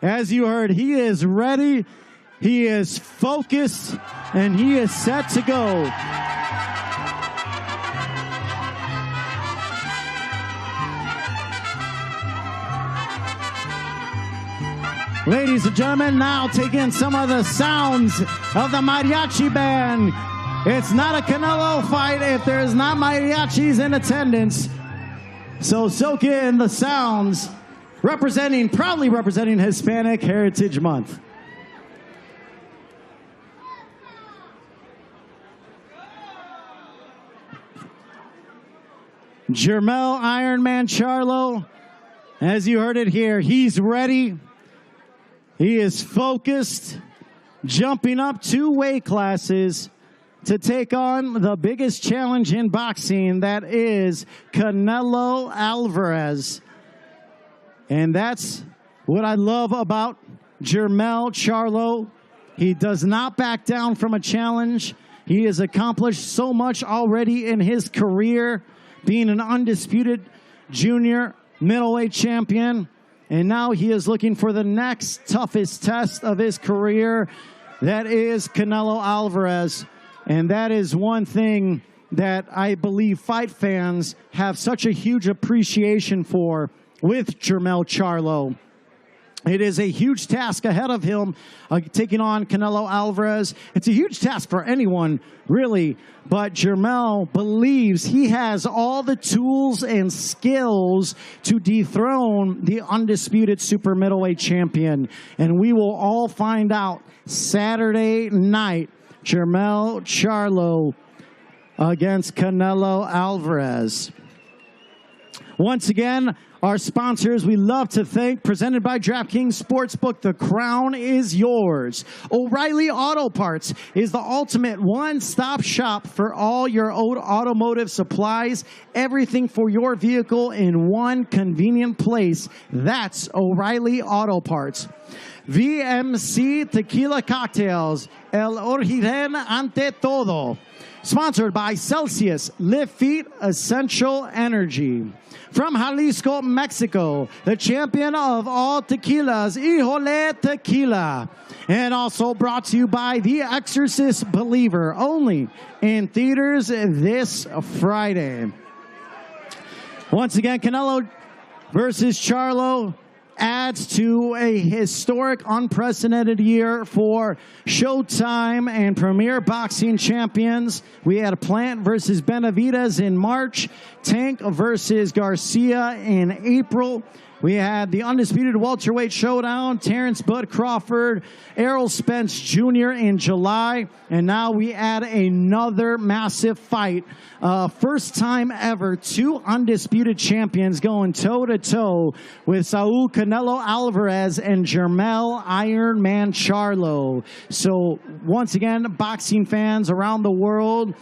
as you heard, he is ready, he is focused, and he is set to go. Ladies and gentlemen, now take in some of the sounds of the mariachi band. It's not a Canelo fight if there's not mariachis in attendance. So soak in the sounds proudly representing Hispanic Heritage Month. Jermell Ironman Charlo, as you heard it here, he's ready. He is focused, jumping up 2 weight classes to take on the biggest challenge in boxing, that is Canelo Alvarez. And that's what I love about Jermell Charlo. He does not back down from a challenge. He has accomplished so much already in his career, being an undisputed junior middleweight champion. And now he is looking for the next toughest test of his career. That is Canelo Alvarez. And that is one thing that I believe fight fans have such a huge appreciation for with Jermell Charlo. It is a huge task ahead of him, taking on Canelo Alvarez. It's a huge task for anyone, really. But Jermell believes he has all the tools and skills to dethrone the undisputed super middleweight champion. And we will all find out Saturday night, Jermell Charlo against Canelo Alvarez. Once again, our sponsors we love to thank, presented by DraftKings Sportsbook. The crown is yours. O'Reilly Auto Parts is the ultimate one-stop shop for all your automotive supplies. Everything for your vehicle in one convenient place. That's O'Reilly Auto Parts. VMC Tequila Cocktails, El Origen Ante Todo. Sponsored by Celsius, Live Feet Essential Energy. From Jalisco, Mexico, the champion of all tequilas, Híjole Tequila. And also brought to you by The Exorcist Believer, only in theaters this Friday. Once again, Canelo versus Charlo adds to a historic, unprecedented year for Showtime and Premier Boxing Champions. We had Plant versus Benavidez in March, Tank versus Garcia in April. We had the Undisputed Welterweight Showdown, Terrence Bud Crawford, Errol Spence Jr. in July. And now we add another massive fight. First time ever, 2 undisputed champions going toe-to-toe with Saul Canelo Alvarez and Jermell Iron Man Charlo. So once again, boxing fans around the world,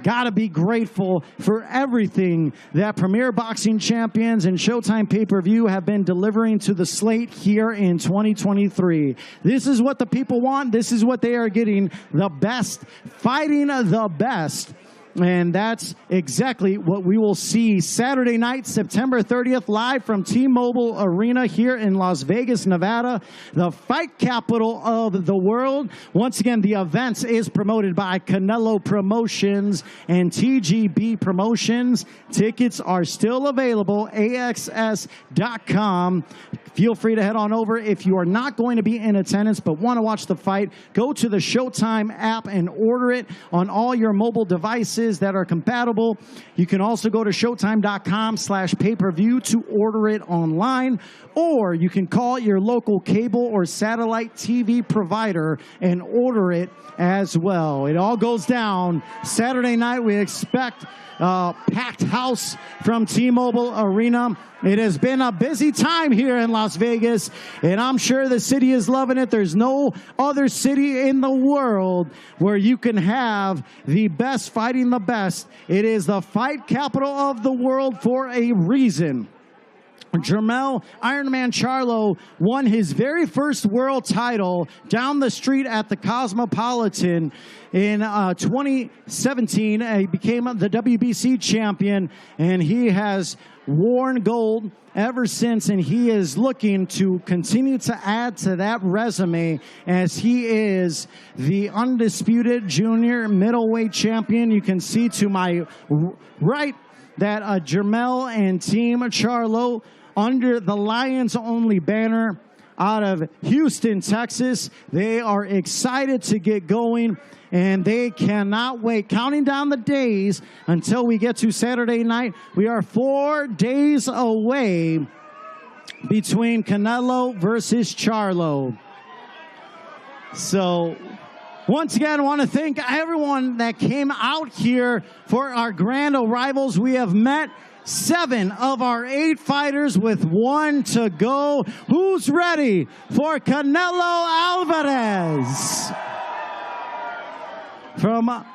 gotta be grateful for everything that Premier Boxing Champions and Showtime Pay-Per-View have been delivering to the slate here in 2023. This is what the people want. This is what they are getting. The best, fighting the best. And that's exactly what we will see Saturday night, September 30th, live from T-Mobile Arena here in Las Vegas, Nevada, the fight capital of the world. Once again, the event is promoted by Canelo Promotions and TGB Promotions. Tickets are still available, AXS.com. Feel free to head on over. If you are not going to be in attendance but want to watch the fight, go to the Showtime app and order it on all your mobile devices that are compatible. You can also go to showtime.com/pay-per-view to order it online, or you can call your local cable or satellite TV provider and order it as well. It all goes down Saturday night. We expect packed house from T-Mobile Arena. It has been a busy time here in Las Vegas, and I'm sure the city is loving it. There's no other city in the world where you can have the best fighting the best. It is the fight capital of the world for a reason. Jermell Ironman Charlo won his very first world title down the street at the Cosmopolitan in 2017. He became the WBC champion, and he has worn gold ever since, and he is looking to continue to add to that resume as he is the undisputed junior middleweight champion. You can see to my right that Jermell and Team Charlo under the Lions Only banner out of Houston, Texas. They are excited to get going, and they cannot wait. Counting down the days until we get to Saturday night. We are 4 days away between Canelo versus Charlo. So once again, I want to thank everyone that came out here for our grand arrivals. We have met 7 of our 8 fighters with 1 to go. Who's ready for Canelo Alvarez? From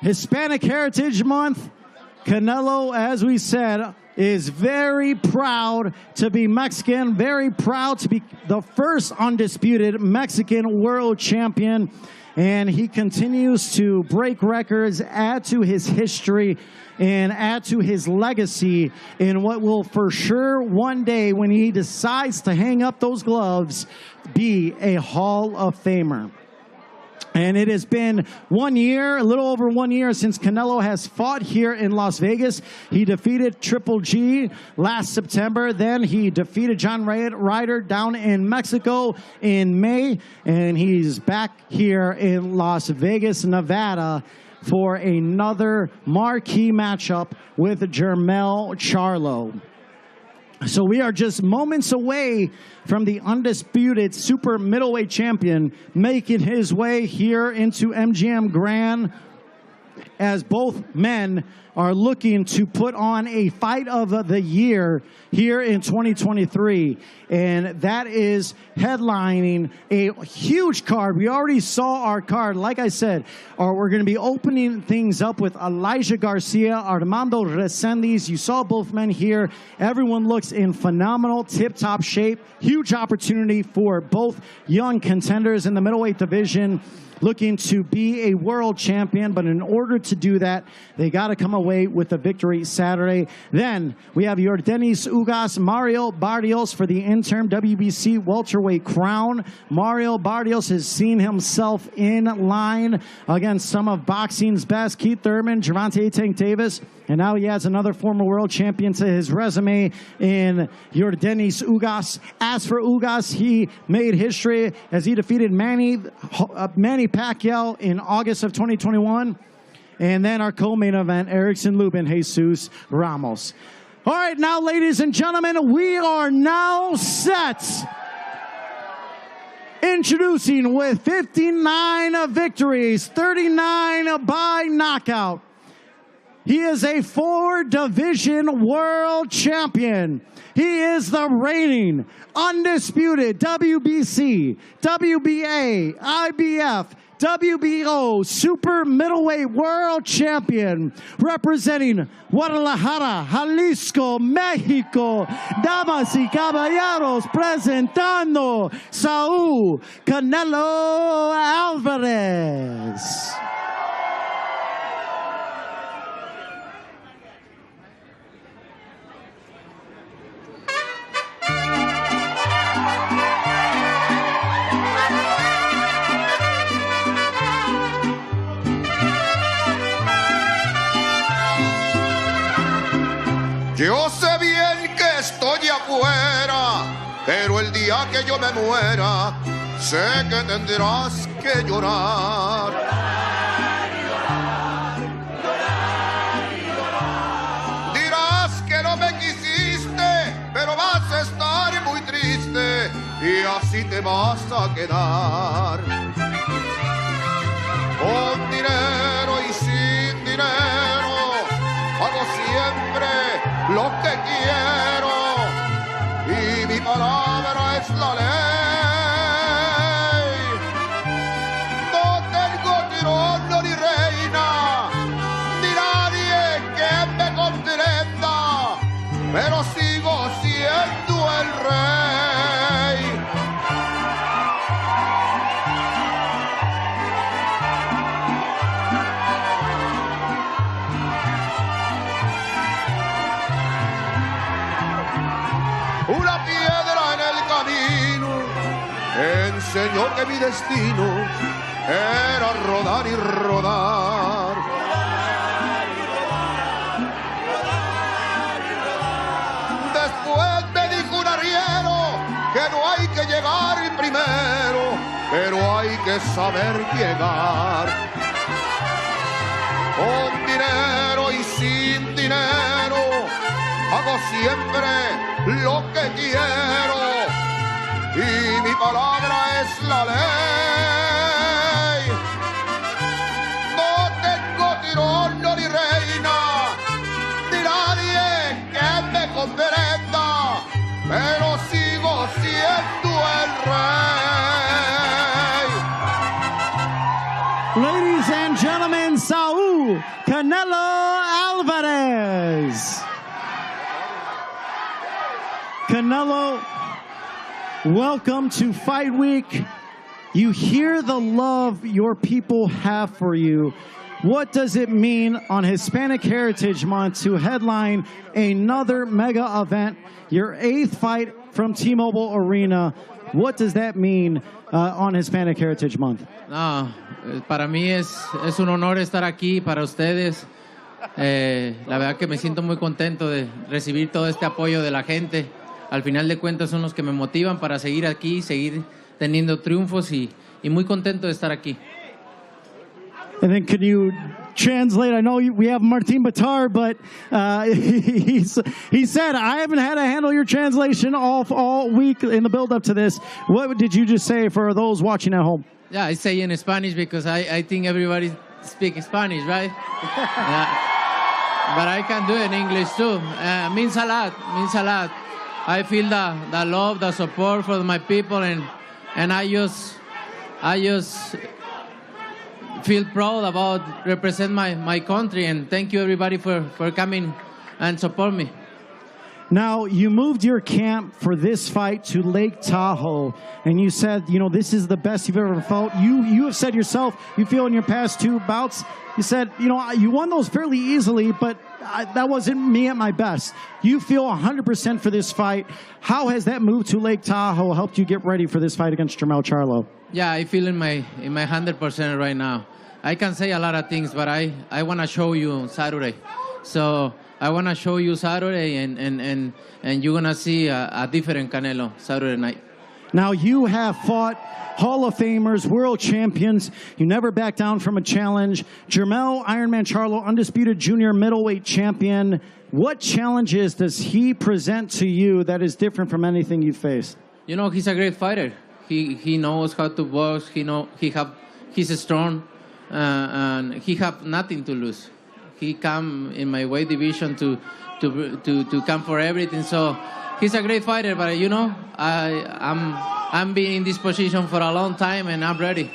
Hispanic Heritage Month, Canelo, as we said, is very proud to be Mexican, very proud to be the first undisputed Mexican world champion. And he continues to break records, add to his history, and add to his legacy in what will for sure one day, when he decides to hang up those gloves, be a Hall of Famer. And it has been 1 year, a little over 1 year, since Canelo has fought here in Las Vegas. He defeated Triple G last September. Then he defeated John Ryder down in Mexico in May. And he's back here in Las Vegas, Nevada, for another marquee matchup with Jermell Charlo. So we are just moments away from the undisputed super middleweight champion making his way here into MGM Grand, as both men are looking to put on a fight of the year here in 2023. And that is headlining a huge card. We already saw our card. Like I said, we're going to be opening things up with Elijah Garcia, Armando Resendiz. You saw both men here. Everyone looks in phenomenal, tip-top shape. Huge opportunity for both young contenders in the middleweight division. looking to be a world champion, but in order to do that, they got to come away with a victory Saturday. Then we have Yordenis Ugas, Mario Barrios for the interim WBC welterweight crown. Mario Barrios has seen himself in line against some of boxing's best, Keith Thurman, Gervonta Tank Davis, and now he adds another former world champion to his resume in Yordenis Ugas. As for Ugas, he made history as he defeated Manny Pacquiao in August of 2021. And then our co-main event, Erickson Lubin, Jesus Ramos. All right, now, ladies and gentlemen, we are now set. Introducing with 59 victories, 39 by knockout. He is a 4-division world champion. He is the reigning, undisputed WBC, WBA, IBF, WBO super middleweight world champion, representing Guadalajara, Jalisco, Mexico. Damas y caballeros, presentando Saúl Canelo Álvarez. Yo sé bien que estoy afuera, pero el día que yo me muera, sé que tendrás que llorar. Dirás que no me quisiste, pero vas a estar muy triste y así te vas a quedar. Con dinero y sin dinero, hago siempre lo que quiero y mi palabra es la ley. No tengo trono ni reina, ni nadie que me comprenda, pero sigo siendo el rey. Una piedra en el camino enseñó que mi destino era rodar y rodar. Después me dijo un arriero que no hay que llegar primero, pero hay que saber llegar. Con dinero y sin dinero, hago siempre lo que quiero y mi palabra es la ley. No tengo trono ni reina, ni nadie que me comprenda, pero sigo siendo el rey. Ladies and gentlemen, Saúl Canelo Álvarez. Canelo, welcome to Fight Week. You hear the love your people have for you. What does it mean on Hispanic Heritage Month to headline another mega event, your 8th fight from T-Mobile Arena? What does that mean on Hispanic Heritage Month? No, para mí es un honor estar aquí para ustedes. La verdad que me siento muy contento de recibir todo este apoyo de la gente. Al final de cuentas son los que me motivan para seguir aquí, seguir teniendo triunfos y muy contento de estar aquí. And then can you translate? I know we have Martin Batar, but he said, I haven't had to handle your translation all week in the build-up to this. What did you just say for those watching at home? Yeah, I say in Spanish because I think everybody speaks Spanish, right? But I can do it in English too. Means a lot. I feel the love, the support for my people, and I just feel proud about represent my country, and thank you everybody for coming and support me. Now, you moved your camp for this fight to Lake Tahoe, and you said, you know, this is the best you've ever felt. You have said yourself, you feel in your past 2 bouts, you said, you know, you won those fairly easily, but that wasn't me at my best. You feel 100% for this fight. How has that move to Lake Tahoe helped you get ready for this fight against Jermell Charlo? Yeah, I feel in my 100% right now. I can say a lot of things, but I want to show you Saturday. So I want to show you Saturday, and you're going to see a different Canelo Saturday night. Now, you have fought Hall of Famers, world champions. You never back down from a challenge. Jermell Ironman Charlo, undisputed junior middleweight champion. What challenges does he present to you that is different from anything you faced? You know, he's a great fighter. He knows how to box. He's strong, and he have nothing to lose. He come in my weight division to come for everything. So he's a great fighter, but you know, I'm been in this position for a long time, and I'm ready.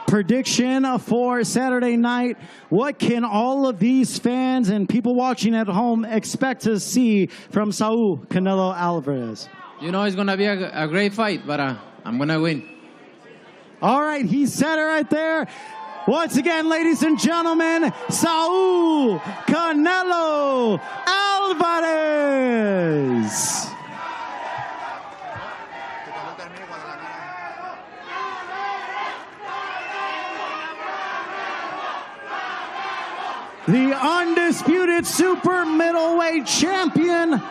Prediction for Saturday night. What can all of these fans and people watching at home expect to see from Schaub Canelo Alvarez? You know, it's going to be a great fight, but I'm going to win. All right, he said it right there. Once again, ladies and gentlemen, Schaub Canelo Alvarez. The undisputed super middleweight champion,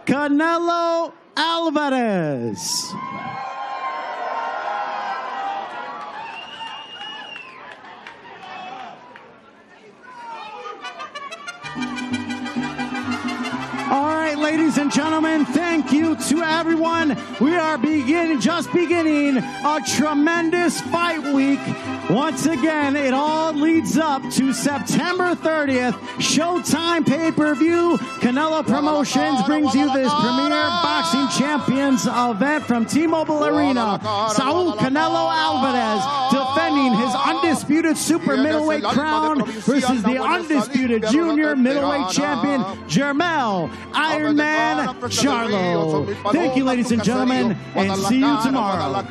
Canelo Alvarez. All right, ladies and gentlemen, thank you to everyone. We are just beginning a tremendous fight week. Once again, it all leads up to September 30th, Showtime pay-per-view. Canelo Promotions brings you this premier boxing champions event from T-Mobile Arena. Schaub Canelo Alvarez defending his undisputed super middleweight crown versus the undisputed junior middleweight champion, Jermell Ironman Charlo. Thank you, ladies and gentlemen, and see you tomorrow.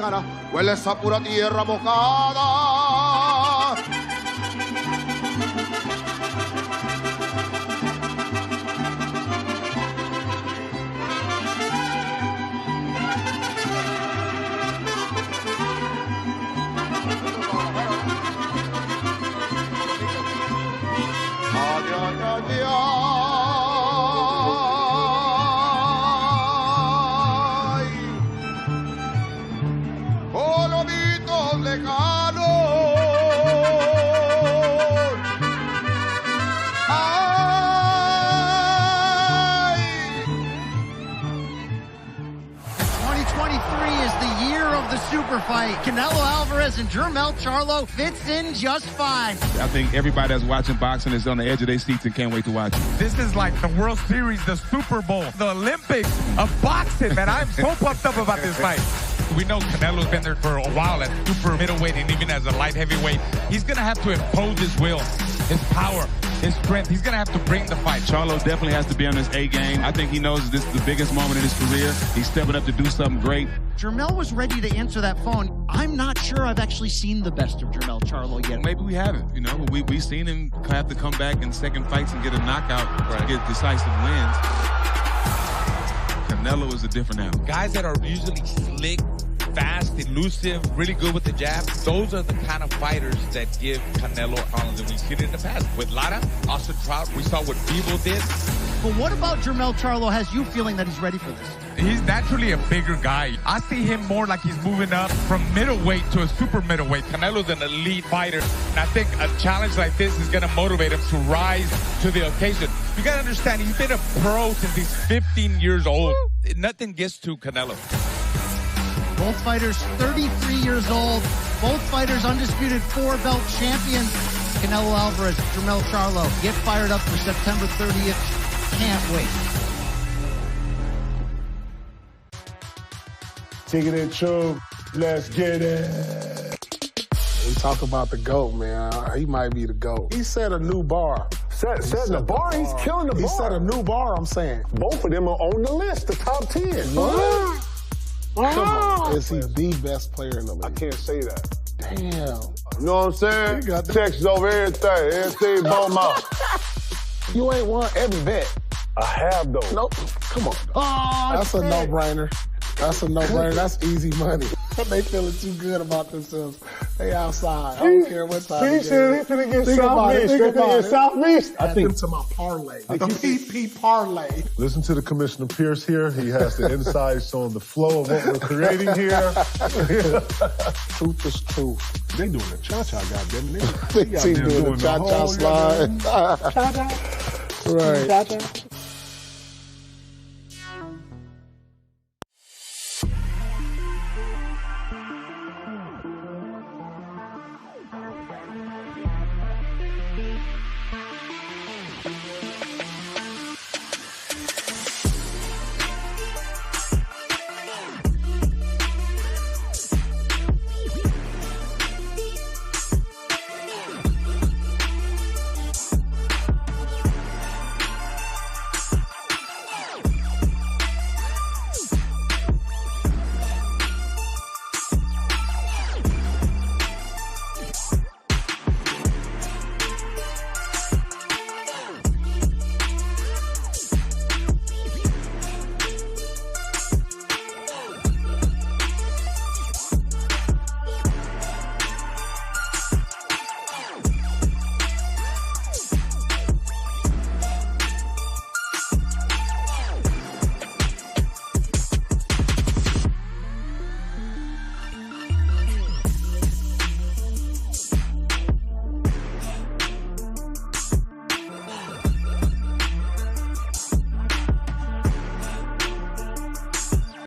Huele esa pura tierra mojada. Super fight. Canelo Alvarez and Jermell Charlo fits in just fine. I think everybody that's watching boxing is on the edge of their seats and can't wait to watch it. This is like the World Series, the Super Bowl, the Olympics of boxing, man. I'm so pumped up about this fight. We know Canelo's been there for a while at super middleweight and even as a light heavyweight. He's going to have to impose his will, his power, his strength. He's going to have to bring the fight. Charlo definitely has to be on his A game. I think he knows this is the biggest moment in his career. He's stepping up to do something great. Jermell was ready to answer that phone. I'm not sure I've actually seen the best of Jermell Charlo yet. Maybe we haven't. You know, we've seen him have to come back in second fights and get a knockout to get decisive wins. Canelo is a different animal. Guys that are usually slick, fast, elusive, really good with the jab, those are the kind of fighters that give Canelo problems. And we've seen it in the past. With Lara, Austin Trout, we saw what Bebo did. But what about Jermell Charlo has you feeling that he's ready for this? He's naturally a bigger guy. I see him more like he's moving up from middleweight to a super middleweight. Canelo's an elite fighter. And I think a challenge like this is going to motivate him to rise to the occasion. You got to understand, he's been a pro since he's 15 years old. Nothing gets to Canelo. Both fighters 33 years old. Both fighters undisputed 4-belt champions. Canelo Alvarez, Jermell Charlo. Get fired up for September 30th. Can't wait. Take it in, Schaub. Let's get it. We talk about the GOAT, man. He might be the GOAT. He set a new bar Setting the bar, he's killing the bar. He set a new bar, I'm saying. Both of them are on the list, the top 10. What? Come on. Is he the best player in the league? I can't say that. Damn. You know what I'm saying? Texas over everything bone mouth. You ain't won every bet. I have, though. Nope. Come on. Oh, that's a no-brainer. That's a no-brainer. That's easy money. They feeling too good about themselves. They outside. I don't care what time He said he's finna get South Beach. Think about it. South Beach. I think to my parlay. The PP parlay. Listen to the Commissioner Pierce here. He has the insights on the flow of what we're creating here. Truth is truth. They doing the cha-cha, goddammit. They doing the cha-cha slide. Cha-cha. Right. Cha-cha.